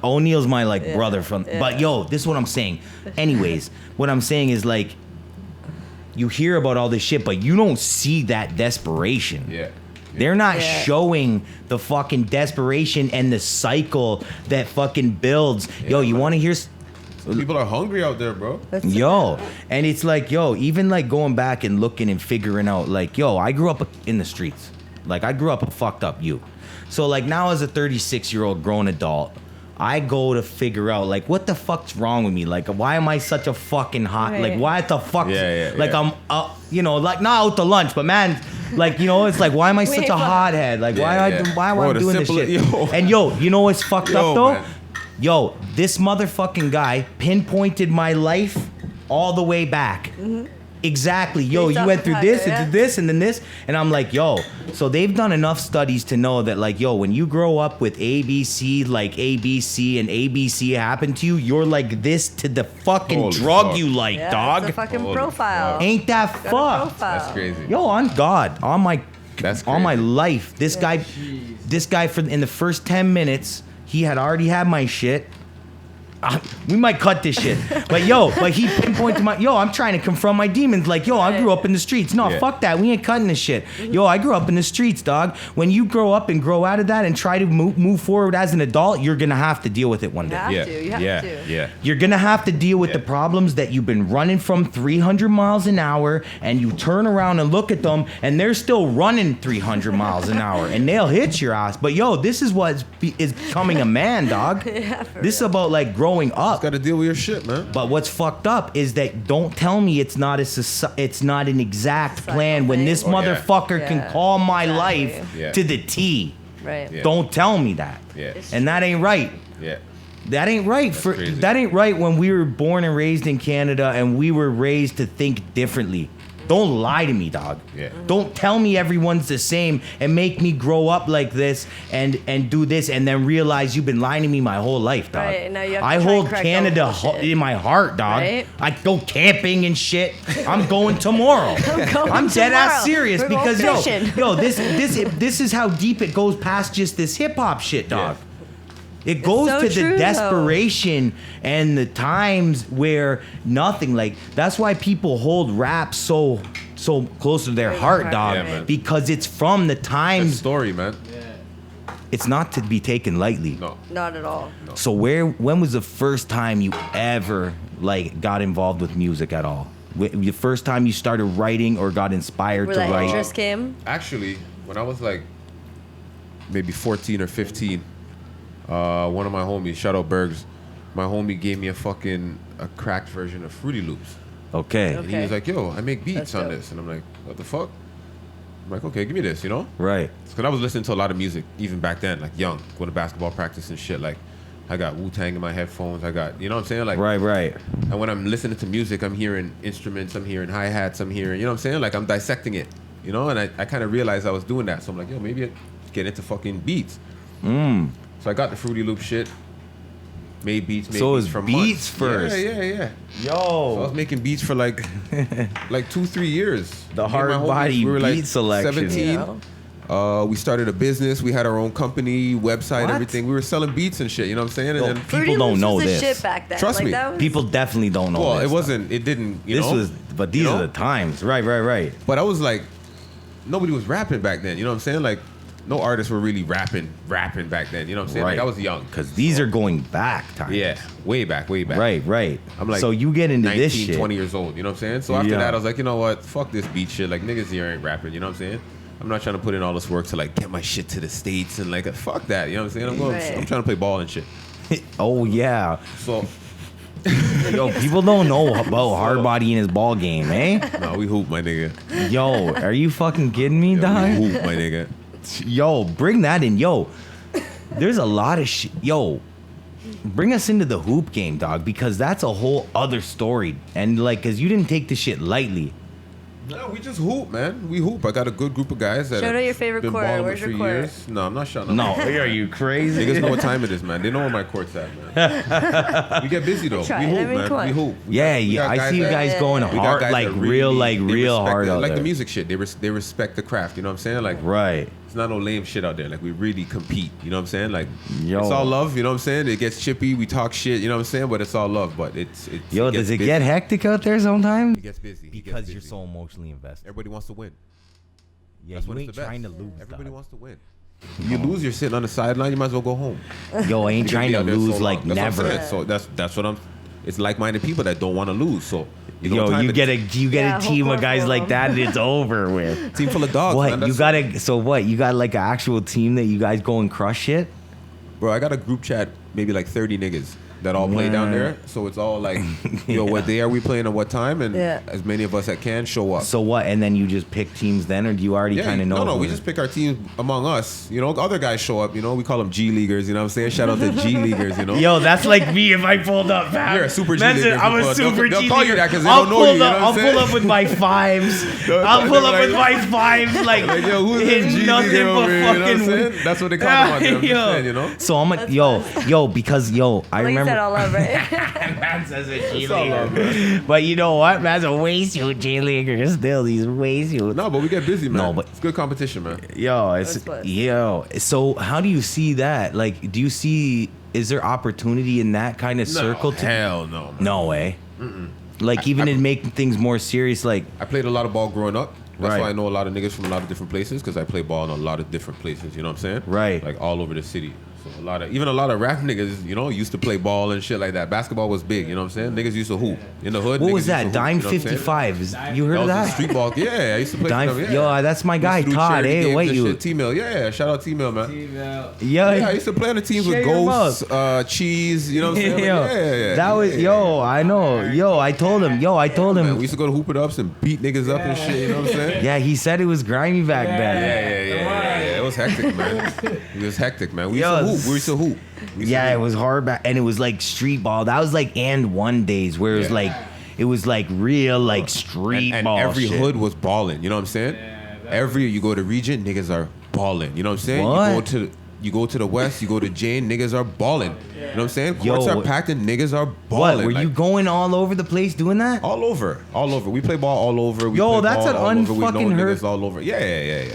O'Neal's my like brother from. Yeah. But yo, this is what I'm saying. Anyways, what I'm saying is like, you hear about all this shit, but you don't see that desperation. Yeah. They're not showing the fucking desperation and the cycle that fucking builds. Yeah, yo, you want to hear? People are hungry out there, bro. Yo, and it's like, yo, even like going back and looking and figuring out, like, yo, I grew up in the streets. Like, I grew up a fucked up youth. So, like, now as a 36-year-old grown adult, I go to figure out, like, what the fuck's wrong with me? Like, why am I such a fucking hot? Like, why the fuck? Like, I'm, like, not out to lunch, but man, like, it's like, why am I such a hothead? Like, why am I doing this shit? And yo, you know what's fucked up though? Man. Yo, this motherfucking guy pinpointed my life all the way back. Mm-hmm. Exactly. Yo, you went through this, and this, and then this. And I'm like, yo, so they've done enough studies to know that, like, yo, when you grow up with ABC, like ABC and ABC happen to you, you're like this to the fucking drug you like, dog. That's a fucking profile. Ain't that fucked? That's crazy. Yo, on God, on my life, this guy in the first 10 minutes, he had already had my shit. We might cut this shit, but he pinpointed I'm trying to confront my demons. Like, yo, I grew up in the streets. No, fuck that. We ain't cutting this shit. Yo, I grew up in the streets, dog. When you grow up and grow out of that and try to move forward as an adult, you're gonna have to deal with it one day. You have to. You're gonna have to deal with the problems that you've been running from 300 miles an hour, and you turn around and look at them, and they're still running 300 miles an hour, and they'll hit your ass. But yo, this is what is becoming a man, dog. This is about like growing up. Got to deal with your shit, man. But what's fucked up is that don't tell me it's not an exact plan when this motherfucker can call my life to the T. Right. Yeah. Don't tell me that. Yeah. And that ain't right. Yeah. That ain't right. That ain't right when we were born and raised in Canada and we were raised to think differently. Don't lie to me, dog. Yeah. Don't tell me everyone's the same and make me grow up like this and do this and then realize you've been lying to me my whole life, dog. Right, now you have to I hold Canada in my heart, dog. Right? I go camping and shit. I'm going tomorrow. I'm dead ass serious because this is how deep it goes past just this hip hop shit, dog. Yeah. It goes to the desperation and the times where nothing, like, that's why people hold rap so close to their heart, dog, because it's from the times. That's story, man. It's not to be taken lightly. No. Not at all. No. So when was the first time you ever, like, got involved with music at all? The first time you started writing or got inspired to write? Where that interest came? Actually, when I was like maybe 14 or 15, one of my homies, shout out Bergs, my homie gave me a cracked version of Fruity Loops. Okay. And he was like, yo, I make beats on this. And I'm like, what the fuck? I'm like, okay, give me this, Right. Because I was listening to a lot of music, even back then, like young, going to basketball practice and shit. Like, I got Wu-Tang in my headphones. I got, you know what I'm saying? Like, right. And when I'm listening to music, I'm hearing instruments, I'm hearing hi-hats, I'm hearing, you know what I'm saying? Like, I'm dissecting it, And I kind of realized I was doing that. So I'm like, yo, maybe I get into fucking beats. So I got the Fruity Loop shit, made beats for beats months. first. Yeah. Yo. So I was making beats for like 2-3 years. The Hardbody we were beat like selection. 17. We started a business. We had our own company, website, everything. We were selling beats and shit. You know what I'm saying? And then people don't know this. Shit back then. Trust me. People definitely don't know this. Well, it wasn't. It didn't. But these are the times. Right. But I was like, nobody was rapping back then. You know what I'm saying? Like, no artists were really rapping back then. You know what I'm saying? Like I was young. Because these are going back time. Yeah, way back. Right. I'm like, so you get into 19, this shit. 20 years old. You know what I'm saying? So after that, I was like, you know what? Fuck this beat shit. Like niggas here ain't rapping. You know what I'm saying? I'm not trying to put in all this work to like get my shit to the States and like fuck that. You know what I'm saying? I'm trying to play ball and shit. Oh yeah. So. Yo, people don't know about Hardbody in his ball game, eh? No, we hoop, my nigga. Yo, are you fucking kidding me, dog? We hoop, my nigga. Yo, bring that in. Yo, there's a lot of shit. Yo, bring us into the hoop game, dog, because that's a whole other story. And like, cause you didn't take the shit lightly. No, we just hoop, man. We hoop. I got a good group of guys that Shout out your favorite been court. balling Where's for your court? years. No, I'm not shouting. No, are you crazy? Niggas know what time it is, man. They know where my court's at, man. We get busy though. We hoop, man. We hoop. I see you guys going hard, like real hard out there. Like the music shit. They respect the craft. You know what I'm saying? Like right. It's not no lame shit out there. Like we really compete. You know what I'm saying? Like Yo. It's all love. You know what I'm saying? It gets chippy. We talk shit. You know what I'm saying? But it's all love. But it's Yo, does it get hectic out there sometimes? It gets busy. Because you're so emotionally invested. Everybody wants to win. Yeah, That's you what ain't it's the best. trying to lose. Everybody dog. wants to win. You lose, you're sitting on the sideline. You might as well go home. Yo, I ain't trying to lose so like never. never. So that's what I'm. It's like-minded people that don't want to lose. So you get a team of guys like that, and it's over with. Team full of dogs. What man, you got a? So what you got like an actual team that you guys go and crush shit? Bro, I got a group chat, maybe like 30 niggas that all play down there. So it's all like, yo, what day are we playing at what time? And as many of us that can show up. So what? And then you just pick teams then, or do you already kind of know? No, we just pick our teams among us. You know, other guys show up. You know, we call them G Leaguers. You know what I'm saying? Shout out to G Leaguers. You know. Yo, that's like me if I pulled up. Man. You're a super G Leaguer. I'm a super G Leaguer. They'll call you that because they don't know you. I'll pull up with my fives. I'll pull up with my fives like yo, who's that G Leaguer over here? You know what I'm saying? That's what they call them out there. I'm just saying, you know. So I'm like, because I remember. Said all love, right? Man says a G Leaguer. But you know what? Man's a waistsuit G Leaguer. Still, these waistsuits. No, but we get busy, man. No, but it's good competition, man. So how do you see that? Like, is there opportunity in that kind of circle? Hell no. Man. No way. Like, even in making things more serious, like. I played a lot of ball growing up. That's why I know a lot of niggas from a lot of different places, because I play ball in a lot of different places. You know what I'm saying? Right. Like all over the city. So a lot of rap niggas, you know, used to play ball and shit like that. Basketball was big, you know what I'm saying? Niggas used to hoop in the hood. What was that? Dime 55. You heard of that? Street ball. Yeah, I used to play. Yo, that's my guy Todd. Hey, wait, you. T-Mill. Yeah, shout out T-Mill, man. Yeah, I used to play on the teams with Ghosts, Cheese. You know what I'm saying? Yeah. That was I know. Yo, I told him. Man, we used to go to Hoop It Ups and beat niggas up and shit. You know what I'm saying? Yeah, he said it was grimy back then. Yeah. It was hectic, man. It was hectic, man. We used to hoop. It was hard back, and it was like street ball. That was like and one days where it was like real like street and ball. And every shit. hood was balling. You know what I'm saying? You go to region, niggas are balling. You know what I'm saying? What? You go to the west, you go to Jane, niggas are balling. You know what I'm saying? Courts are packed and niggas are balling. What? Were you going all over the place doing that? All over. We play ball all over. That's an unfucking hurt. Niggas all over. Yeah.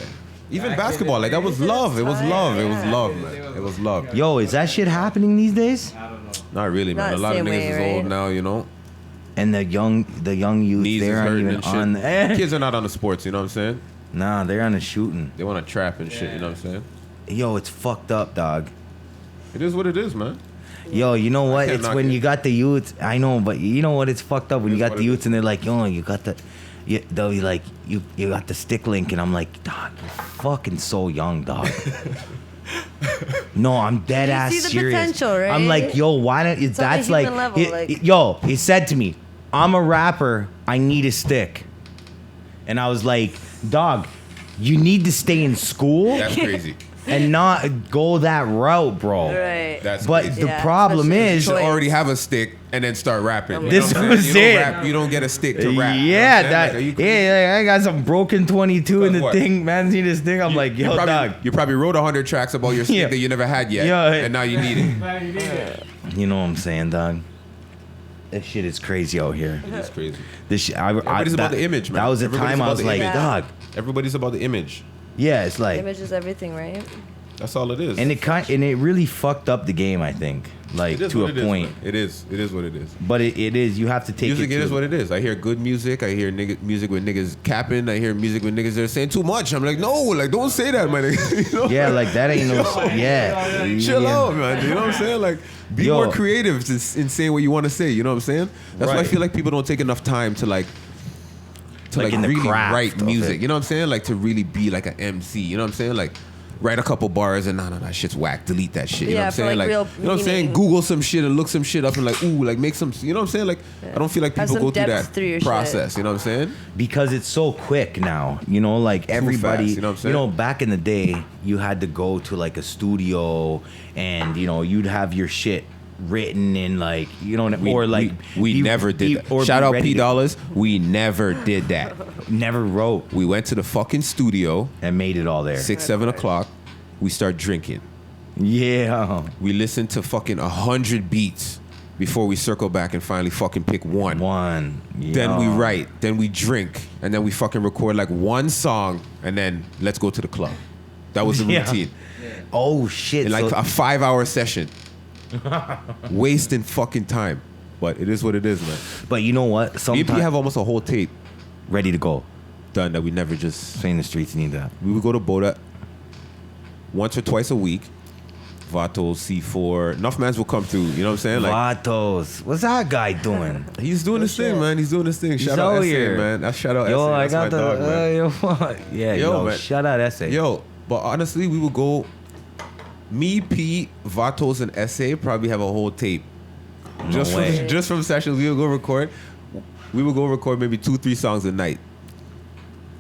Even basketball, like that was love. It was love, man. It was love. Yo, is that shit happening these days? Not really, man. A lot of niggas is old now, you know. And the young youth, Knees they aren't even on. Kids are not on the sports, you know what I'm saying? Nah, they're on the shooting. They want to trap and shit, you know what I'm saying? Yo, it's fucked up, dog. It is what it is, man. Yo, you know what? It's when you got the youths. I know, but you know what? It's fucked up when you got the youths and they're like, yo, you got the. They'll be like, you got the stick link, and I'm like, dog, you're fucking so young, dog. No, I'm dead ass see the serious. Potential, right? I'm like, yo, why don't? It's That's on a like, human level, yo, he said to me, I'm a rapper. I need a stick, and I was like, dog, you need to stay in school. That's crazy. And not go that route, bro. Right. That's but crazy. the problem is, you should already have a stick and then start rapping. You this know was it. You don't get a stick to rap. Yeah, you know I got some broken 22 in the what? thing. Man, see this thing? I'm like, yo, dog. You probably wrote 100 tracks about your stick that you never had yet, and now you need it. You know what I'm saying, dog? This shit is crazy out here. It is crazy. This shit, Everybody's about the image, man. That was the time I was like, dog. Everybody's about the image. Yeah, it's like Image is everything, right? That's all it is. And it really fucked up the game, I think. Like to a point. It is what it is. But it is. You have to take music. It is what it is. I hear good music. I hear music with niggas capping. I hear music with niggas that are saying too much. I'm like, no, like don't say that, man. You know? Yeah, like that ain't no. Yeah. Chill out, man. You know what I'm saying? Like, be more creative in saying what you want to say. You know what I'm saying? That's why I feel like people don't take enough time to really write music. You know what I'm saying? Like to really be like an MC. You know what I'm saying? Like write a couple bars and nah, that shit's whack. Delete that shit. You know what I'm saying? Like, you know what I'm saying? Google some shit and look some shit up and like, ooh, like make some. You know what I'm saying? Like, I don't feel like people go through that process. You know what I'm saying? Because it's so quick now. You know, like everybody. Fast, you know what I'm saying? You know, back in the day, you had to go to like a studio and you know you'd have your shit written in like we never did that. Shout out P Dollars. We never did that. Never wrote. We went to the fucking studio and made it all there. 6-7 o'clock. We start drinking. Yeah. We listen to fucking 100 beats before we circle back and finally fucking pick one. Yeah. Then we write. Then we drink. And then we fucking record like one song. And then let's go to the club. That was the routine. Oh shit. In like a 5-hour session. Wasting fucking time. But it is what it is, man. But you know what? Maybe we have almost a whole tape ready to go. Done that we never just... Saying the streets need that. We would go to Boda once or twice a week. Vatos, C4. Enough mans will come through. You know what I'm saying? Like, Vatos. What's that guy doing? He's doing his thing, man. He's doing his thing. Shout out S.A., man. That's shout out S.A. That's my dog, man. Yo, man. Shout out S.A. Yo, but honestly, we would go... Me, P, Vatos, and S.A. probably have a whole tape. Just from sessions, we would go record. We would go record maybe 2-3 songs a night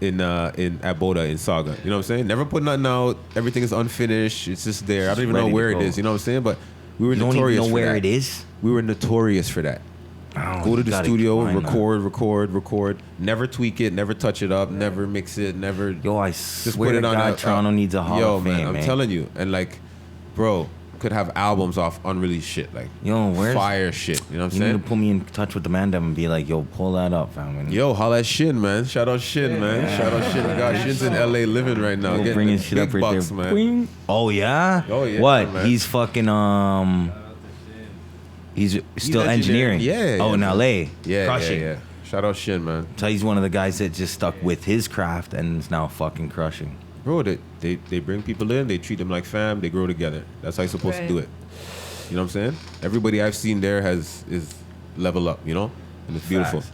in at Boda in Saga. You know what I'm saying? Never put nothing out. Everything is unfinished. It's just there. I don't even know where it is. You know what I'm saying? But we were notorious for that. You don't even know where it is? We were notorious for that. Go to the studio, record. Never tweak it. Never touch it up. Never mix it. Never. Yo, I just put it on. God, Toronto needs a Hall of Fame, man. I'm telling you, and like, bro, could have albums off unreleased shit, like fire shit. You know what I'm saying? You need to put me in touch with the man and be like, yo, pull that up, fam. Yo, holla at Shin, man. Shout out Shin, man. Shout out Shin. God, Shin's in LA living right now, getting bringing shit big up bucks, right there, man. Oh yeah. Oh yeah. What? Man. He's fucking He's still engineering. Yeah. Oh, in LA. Yeah. Crushing. Yeah. Shout out Shin, man. So he's one of the guys that just stuck with his craft and is now fucking crushing. Bro, they bring people in, they treat them like fam, they grow together. That's how you're supposed to do it. You know what I'm saying? Everybody I've seen there is level up, you know? And it's beautiful.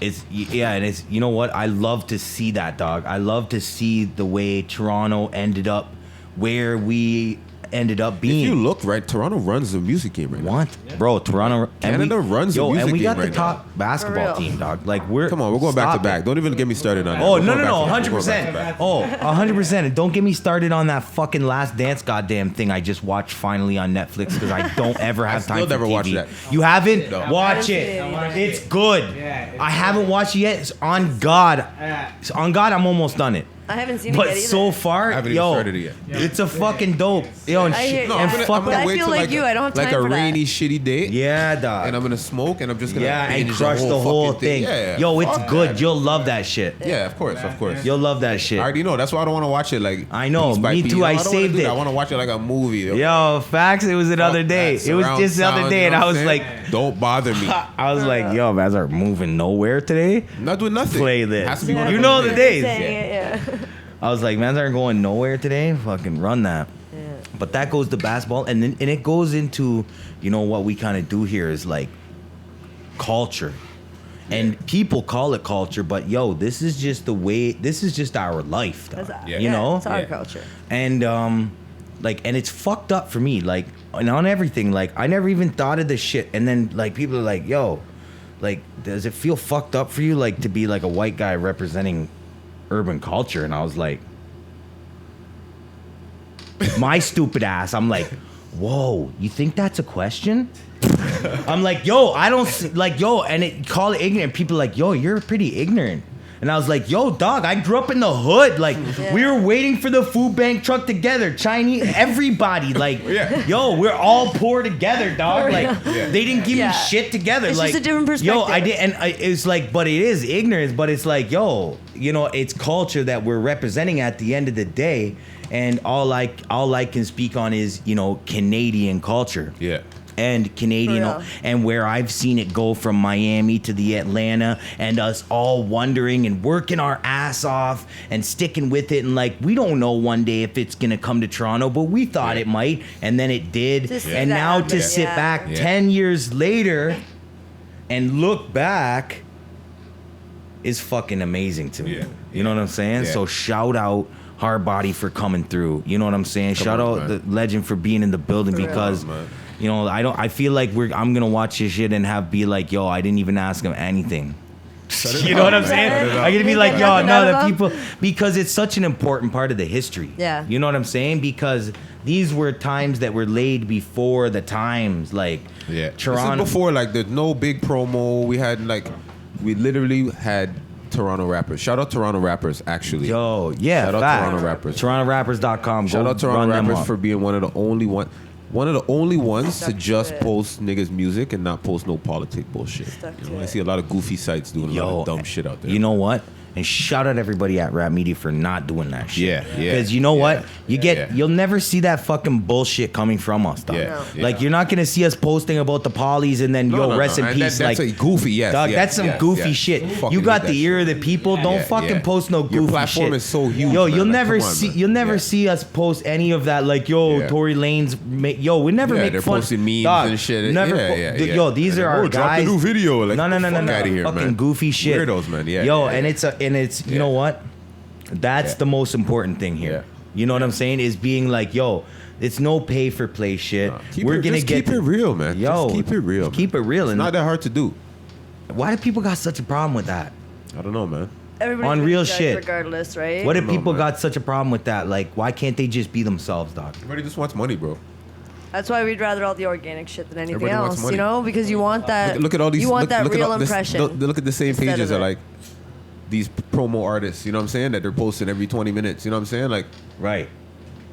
And it's, you know what? I love to see that, dog. I love to see the way Toronto ended up where we ended up being. If you look right, Toronto runs the music game right now. What? Bro, Toronto... Canada runs the music game right now. And we got the top basketball team, dog. Like, Come on, we're going back to back. Don't even get me started on that. Oh, no, 100%. Oh, 100%. And don't get me started on that fucking Last Dance goddamn thing I just watched finally on Netflix because I don't ever have time for TV. Never watched that. You haven't? No. Watch it. It's good. I haven't watched it yet. It's on God. I'm almost done it. I haven't seen it yet either. But so far, I haven't even started it yet. It's a fucking dope. Yo, and I feel like you. I don't have time for that. Like a rainy, shitty day. Yeah, dog. And I'm gonna smoke, and I'm just gonna and crush the whole thing. Yeah. Yo, it's good. You'll love that shit. Yeah, of course. You'll love that shit. I already know. That's why I don't want to watch it like. I know. Me too. I saved it. I want to watch it like a movie. Yo, facts. It was the other day. It was just the other day, and I was like, "Don't bother me." I was like, "Yo, man, are moving nowhere today? I'm not doing nothing. Play this. Has to be one you know the days." Yeah. I was like, man, aren't going nowhere today. Fucking run that. Yeah. But that goes to basketball, and it goes into, you know, what we kind of do here is like culture, and people call it culture, but yo, this is just the way. This is just our life, you know. It's our culture, and like, and it's fucked up for me, like, and on everything. Like, I never even thought of this shit, and then like people are like, yo, like, does it feel fucked up for you, like, to be like a white guy representing urban culture? And I was like, my stupid ass, I'm like, whoa, you think that's a question? I'm like, yo, I don't like, yo, and call it ignorant. People are like, yo, you're pretty ignorant. And I was like, yo, dog, I grew up in the hood. Like, we were waiting for the food bank truck together. Chinese, everybody. Like, yo, we're all poor together, dog. Like, they didn't give me shit together. It's like, just a different perspective. Yo, I did, and it's like, but it is ignorance. But it's like, yo, you know, it's culture that we're representing at the end of the day. And all I can speak on is, you know, Canadian culture. Yeah. And Canadian, and where I've seen it go from Miami to the Atlanta, and us all wondering and working our ass off and sticking with it, and like, we don't know one day if it's gonna come to Toronto, but we thought it might, and then it did. And now to sit back 10 years later and look back is fucking amazing to me. You know what I'm saying? So shout out Hardbody for coming through. You know what I'm saying? Shout out the legend for being in the building, because you know, I feel like I'm gonna watch this shit and be like, yo, I didn't even ask him anything. You know what I'm saying? I'm gonna be like, yo, no, the people, because it's such an important part of the history. Yeah. You know what I'm saying? Because these were times that were laid before the times, like Toronto. This is before, like, there's no big promo. We literally had Toronto rappers. Shout out Toronto rappers, actually. Yo, yeah. Shout out Toronto rappers. TorontoRappers.com. Shout out Toronto rappers for being one of the only ones to just post niggas' music and not post no politic bullshit. You know, I see a lot of goofy sites doing a lot of dumb shit out there. You know what? And shout out everybody at RAPT Media for not doing that shit. Yeah. Because you know what? You'll never see that fucking bullshit coming from us, dog. Like, you're not gonna see us posting about the polys and then rest in peace. That's like a goofy, dog, that's some goofy shit. You got the ear of the people. Don't fucking post no goofy shit. Your platform is so huge. Yo, you'll never see us post any of that. Like, yo, Tory Lanez, we never make they're fun. Posting memes dog, and shit. Never. Yo, these are our guys. Drop the new video. Like, no. Out of here, fucking man. goofy shit. Weirdos, man. And it's you know what? That's the most important thing here. You know what I'm saying? Is being like, yo, it's no pay for play shit. Keep it real, man. Yo, just keep it real. Keep it real. It's not that hard to do. Why do people got such a problem with that? I don't know, man. Everybody's on real shit, regardless, right? What if people got such a problem with that? Like, why can't they just be themselves, dog? Everybody just wants money, bro. That's why we'd rather all the organic shit than anything Everybody wants else, money. you know? Because you want that. Look at all these. You want that real at impression. Look at the same instead pages of are like these promo artists. You know what I'm saying? That they're posting every 20 minutes. You know what I'm saying? Like, right.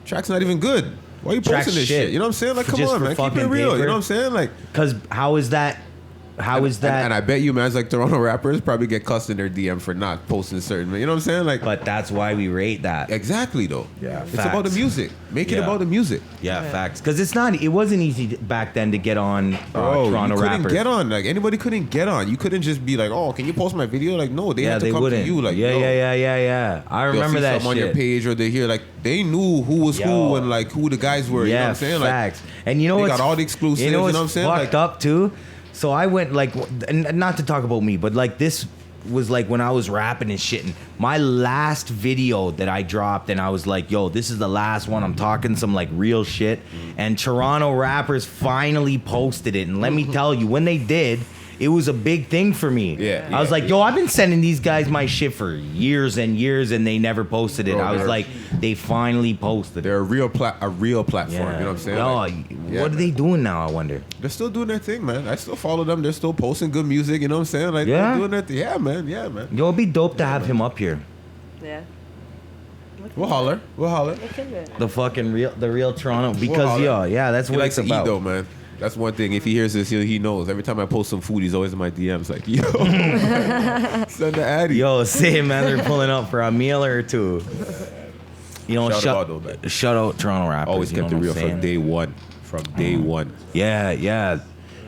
Track's not even good. Why are you posting this shit? You know what I'm saying? Like, come just on, man. Keep it real. Paper. You know what I'm saying? Like, because how is that? How is that? And I bet you, man, like Toronto rappers probably get cussed in their DM for not posting certain. You know what I'm saying? Like, but that's why we rate that. Exactly, though. Yeah, it's about the music. Make it about the music. Yeah, facts. Because it wasn't easy back then to get on Toronto rappers. Couldn't get on. Like, anybody couldn't get on. You couldn't just be like, oh, can you post my video? Like, no, they had to come to you. Like, yeah. I remember that shit. On your page, or they hear like they knew who was who and like who the guys were. You know what I'm saying? Facts. Like, and you know they what's, got all the exclusives. You know what's what I'm saying? Fucked up too. So I went like, and not to talk about me, but like this was like when I was rapping and shitting. My last video that I dropped, and I was like, yo, this is the last one. I'm talking some like real shit. And Toronto rappers finally posted it. And let me tell you, when they did, it was a big thing for me. I was like, yo, I've been sending these guys my shit for years and years, and they never posted it. I was like, they finally posted it. They're a real platform. You know what I'm saying? What are they doing now, I wonder? They're still doing their thing, man. I still follow them. They're still posting good music. You know what I'm saying? Like, they're doing their thing. Yeah, man. Yo, it'd be dope to have him up here. Yeah. We'll holler. The real Toronto, because that's what it's about. Eat, though, man. That's one thing. If he hears this, he knows. Every time I post some food, he's always in my DMs like, yo, send the addy. Yo, say, man, they're pulling up for a meal or two. You know, shout out Toronto rappers. Always kept it real from day one. Yeah.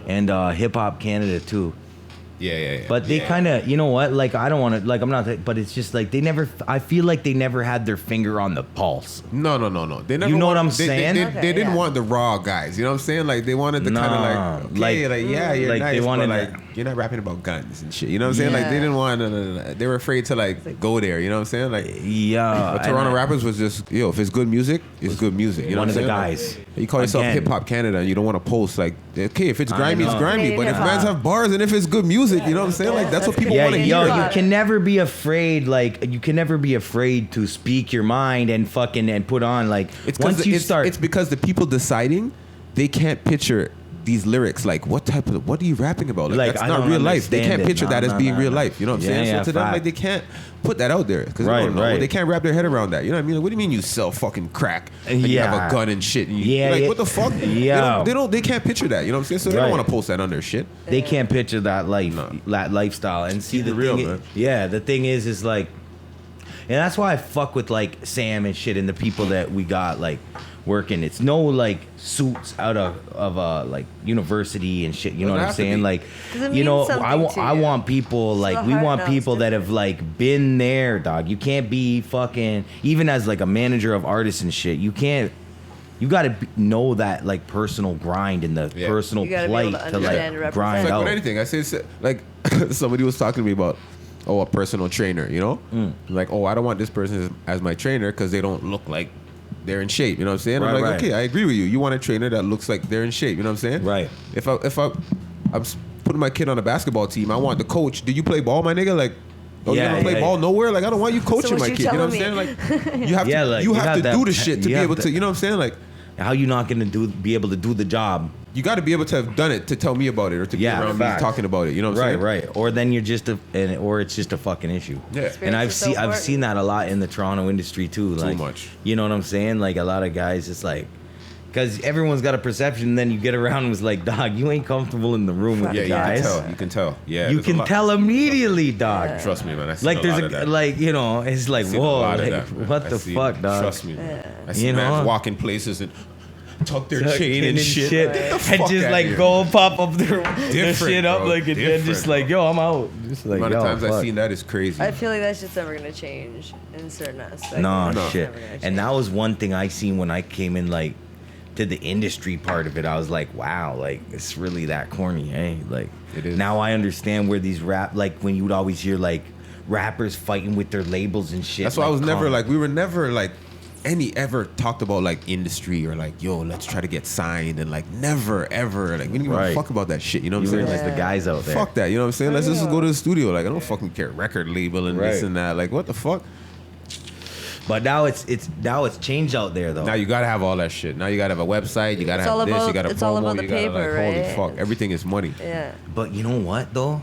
And Hip Hop Canada, too. Yeah. But they kind of, you know what? Like, I don't want to, like, I'm not, but it's just like I feel like they never had their finger on the pulse. No. They never. You know what I'm saying? They didn't want the raw guys. You know what I'm saying? Like, they wanted the kind of like, you're nice, they wanted, but like, you're not rapping about guns and shit. You know what I'm saying? Like, they didn't want, they were afraid to like go there. You know what I'm saying? Like, yeah. But Toronto rappers was just, yo, if it's good music, it's good music. You know one what of I'm the saying? guys. Like, you call yourself Hip Hop Canada and you don't want to post like, okay, if it's grimy, it's grimy. But if mans have bars and if it's good music, you know what I'm saying? Like, that's what people want to hear. Yo, you can never be afraid. Like, you can never be afraid to speak your mind and fucking and put on like. It's because the people deciding, they can't picture these lyrics, like what are you rapping about? Like that's I not don't real life. They can't understand it. picture that as being real no. life. You know what I'm saying? So to them, like they can't put that out there because they don't know. They can't wrap their head around that. You know what I mean? Like, what do you mean you sell fucking crack and you have a gun and shit? And like what the fuck? Yeah. They can't picture that. You know what I'm saying? So they don't want to post that on their shit. They can't picture that life, that lifestyle. And see the real, thing, man. Yeah, the thing is like, and that's why I fuck with like Sam and shit and the people that we got like working. It's no like suits out of like university and shit. You know what I'm saying? Like, you know, I want people like we want people that have like been there, dog. You can't be fucking even as like a manager of artists and shit. You can't. You got to know that like personal grind and the personal plight to like grind it's like out. with anything, I say like somebody was talking to me about a personal trainer. You know, like I don't want this person as my trainer because they don't look like they're in shape. You know what I'm saying? I'm like, okay, I agree with you. You want a trainer that looks like they're in shape. You know what I'm saying? Right. If I'm putting my kid on a basketball team, I want the coach. Do you play ball, my nigga? Like. You don't play ball nowhere? Like, I don't want you coaching my kid. You know what I'm saying? Like, you have to, you have to do the shit to be able to, you know what I'm saying? Like, how you not going to be able to do the job? You got to be able to have done it to tell me about it or to be around me talking about it. You know what I'm saying? Right. Or then you're just or it's just a fucking issue. Yeah. And I've seen that a lot in the Toronto industry too. Like, too much. You know what I'm saying? Like a lot of guys, it's like, because everyone's got a perception, and then you get around and it's like, dog, you ain't comfortable in the room with the guys. You can tell. Yeah, you can tell immediately, dog. Yeah. Trust me, man. I see like a there's lot of that. Like, you know, it's like, whoa, like, what the fuck, dog? Trust me, man. I see man walking places and tuck their chain and shit. And just like go pop up their shit up, like, and then just like, yo, I'm out. Just like, the amount of times I've seen that is crazy. I feel like that's just never gonna change in certain aspects. No shit. And that was one thing I seen when I came in, like, to the industry part of it. I was like, wow, like it's really that corny, eh? Like, it is. Now I understand where these like when you would always hear like rappers fighting with their labels and shit. That's why I was never like, we were never like ever talked about like industry or like, yo, let's try to get signed, and like never ever like we didn't give a fuck about that shit. You know what I'm saying? Just the guys out there. Fuck that. You know what I'm saying? Let's just go to the studio. Like, I don't fucking care record label and this and that. Like, what the fuck? But now it's changed out there though. Now you gotta have all that shit. Now you gotta have a website. You gotta have this. You gotta it's all promo. about the You gotta paper, like, right? holy fuck, everything is money. Yeah. But you know what though?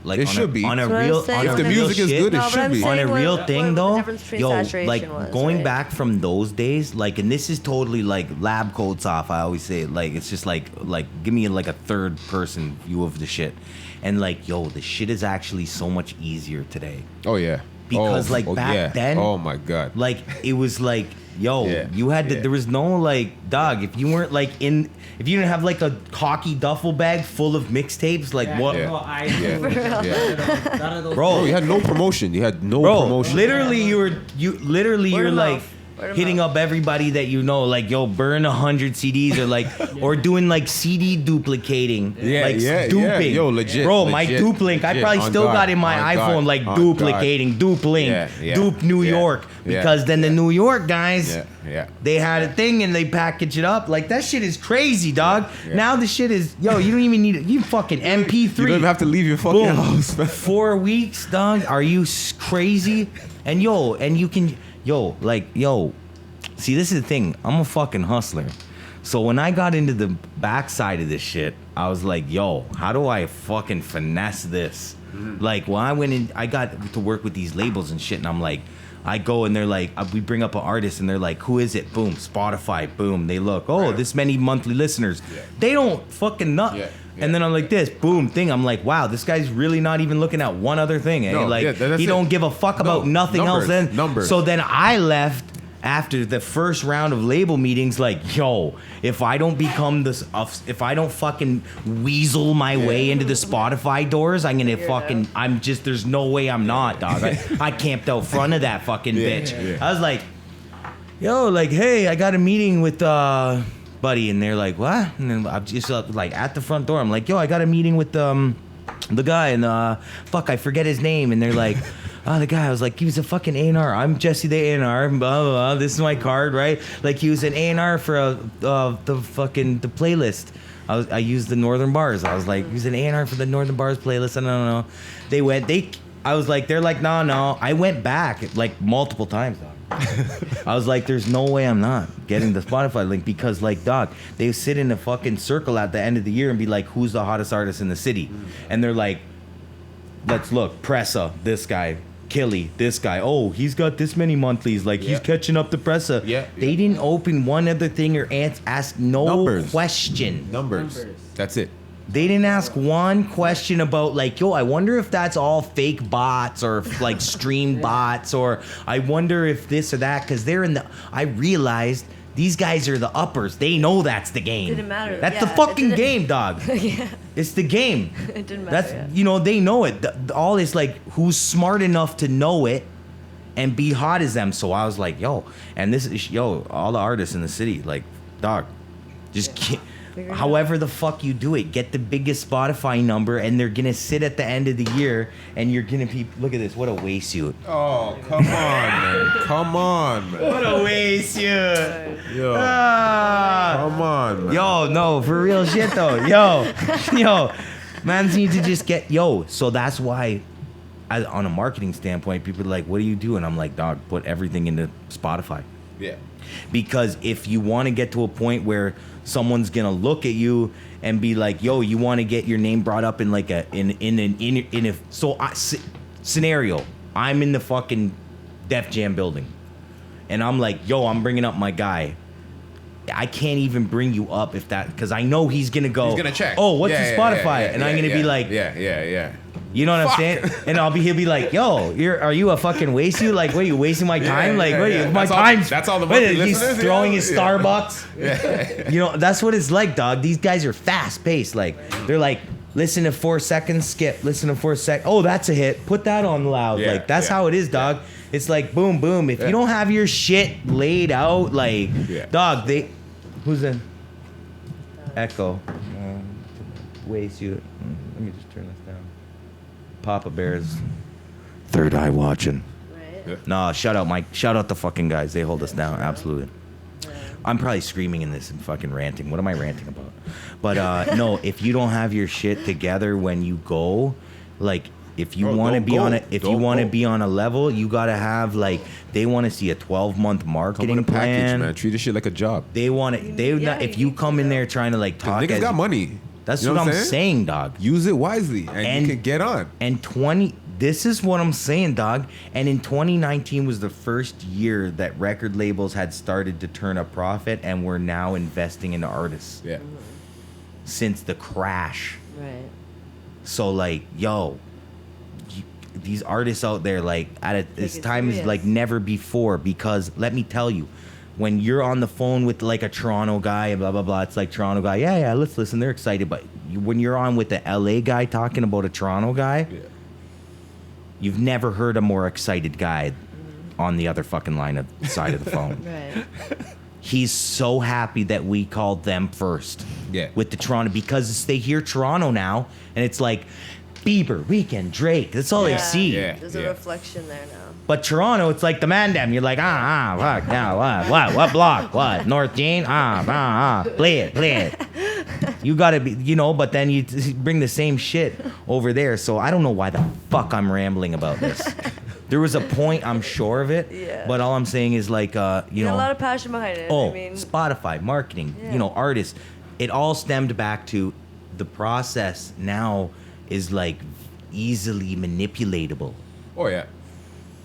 Like it should be on a That's real. what I'm saying. If the music is good, it No, but should I'm be. saying On a real thing what though, the difference between yo, saturation like was, going right? back from those days, like, and this is totally like lab coats off. I always say, like, it's just like give me like a third person view of the shit, and like, yo, the shit is actually so much easier today. Oh yeah. Because back then, oh my god, like it was like, yo, you had to. There was no like, dog. If you weren't like if you didn't have like a cocky duffel bag full of mixtapes, like what? Bro, you had no promotion. You had no promotion. Literally, you're like hitting up everybody that you know, like, yo, burn 100 CDs or like, or doing like CD duplicating, duping. Yo, legit, bro, my dupe link, I probably still got in my iPhone, like duplicating, dupe link, dupe New York, because then the New York guys, they had a thing and they package it up. Like, that shit is crazy, dog. Now the shit is, yo, you don't even need it. You fucking MP3. You don't even have to leave your fucking house, man. 4 weeks, dog. Are you crazy? And you can. See, this is the thing. I'm a fucking hustler. So when I got into the backside of this shit, I was like, yo, how do I fucking finesse this? Mm-hmm. Like, when I went in, I got to work with these labels and shit, and I'm like, I go and they're like, we bring up an artist and they're like, who is it? Boom, Spotify, boom. They look, this many monthly listeners. Yeah. They don't fucking nut. Yeah. And then I'm like this, boom, thing. I'm like, wow, this guy's really not even looking at one other thing. Eh? No, like, he don't give a fuck about nothing else. Then so then I left after the first round of label meetings, like, yo, if I don't become this, if I don't fucking weasel my way into the Spotify doors, I'm gonna fucking, I'm just, there's no way I'm not, dog. I camped out front of that fucking bitch. Yeah. I was like, yo, like, hey, I got a meeting with buddy, and they're like, what? And then I'm just like at the front door. I'm like, yo, I got a meeting with the guy, and fuck, I forget his name. And they're like, oh, the guy. I was like, he was a fucking A&R. I'm Jesse the A&R. Blah, blah, blah. This is my card, right? Like, he was an A&R for the playlist. I used the Northern Bars. I was like, he was an A&R for the Northern Bars playlist. I don't know. I was like, they're like, no. I went back like multiple times, dog. I was like, there's no way I'm not getting the Spotify link because, like, dog, they sit in a fucking circle at the end of the year and be like, who's the hottest artist in the city? And they're like, let's look, Pressa, this guy, Killy, this guy. Oh, he's got this many monthlies. Like, he's catching up to Pressa. Yeah. They didn't open one other thing or ask no question. Numbers. That's it. They didn't ask one question about, like, yo, I wonder if that's all fake bots or like stream bots, or I wonder if this or that, because they're in the. I realized these guys are the uppers. They know that's the game. Didn't matter. That's the fucking game, dog. Yeah. It's the game. It didn't matter. That's you know, they know it. All is like who's smart enough to know it and be hot as them. So I was like, yo, and this is all the artists in the city, like, dog, just however the fuck you do it, get the biggest Spotify number, and they're gonna sit at the end of the year, and you're gonna be. Look at this, what a waste suit. Oh, come on, man. Come on, man. What a waste suit. Yo. Come on, man. Yo, no, for real shit though. Yo, mans need to just get So that's why, on a marketing standpoint, people are like, "What do you do?" And I'm like, "Dog, put everything into Spotify." Yeah. Because if you want to get to a point where someone's gonna look at you and be like, "Yo, you want to get your name brought up in like scenario." I'm in the fucking Def Jam building, and I'm like, "Yo, I'm bringing up my guy." I can't even bring you up if that, because I know he's gonna go. He's gonna check. Oh, what's the Spotify? And I'm gonna be like, yeah. You know what I'm saying? And he'll be like, yo, are you a fucking waste? You like, what are you wasting my time? That's all the money he's listeners, throwing his Starbucks. Yeah. You know, that's what it's like, dog. These guys are fast paced. Like, they're like, listen to 4 seconds, skip. Listen to 4 seconds. Oh, that's a hit. Put that on loud. Yeah, like, that's how it is, dog. It's like boom, boom. If you don't have your shit laid out, like, dog, who's in? Echo. Waste you. Let me just turn this down. Papa Bear's third eye watching. Right. Yeah. No, shout out the fucking guys. They hold us down. Absolutely. Yeah. I'm probably screaming in this and fucking ranting. What am I ranting about? But no, if you don't have your shit together when you go, like, if you want to be on it, if you want to be on a level, you gotta have, like, they want to see a 12-month marketing plan. Package, man. Treat this shit like a job. They want it. If you come in there trying to like talk, niggas got money. That's what I'm saying, dog. Use it wisely, and you can get on. And this is what I'm saying, dog. And in 2019 was the first year that record labels had started to turn a profit, and we're now investing in artists. Yeah. Since the crash. Right. So, like, yo, these artists out there, like, this time is like never before, because let me tell you, when you're on the phone with like a Toronto guy and blah blah blah, it's like Toronto guy, yeah, let's listen, they're excited. But when you're on with the LA guy talking about a Toronto guy, you've never heard a more excited guy on the other fucking side of the phone. Right. He's so happy that we called them first. Yeah. With the Toronto, because they hear Toronto now, and it's like Bieber, Weeknd, Drake. That's all they see. Yeah. There's a reflection there now. But Toronto, it's like the Mandem. You're like, fuck, now, what block, what, North Jane, play it. You gotta be, but then you bring the same shit over there. So I don't know why the fuck I'm rambling about this. There was a point, I'm sure of it, but all I'm saying is like, a lot of passion behind it. Oh, I mean, Spotify, marketing, artists. It all stemmed back to the process now is like easily manipulatable. Oh, yeah.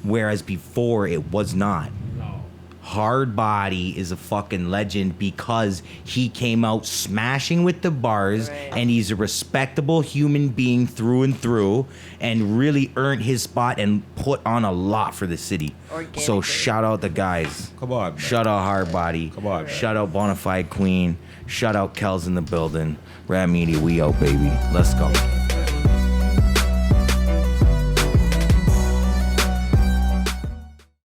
Whereas before it was not. No. Hardbody is a fucking legend because he came out smashing with the bars, and he's a respectable human being through and through, and really earned his spot and put on a lot for the city. So shout out the guys. Come on, man. Shout out Hardbody. Come on, man. Shout out Bonafide Queen. Shout out Kel's in the building. RAPT Media, we out, baby. Let's go.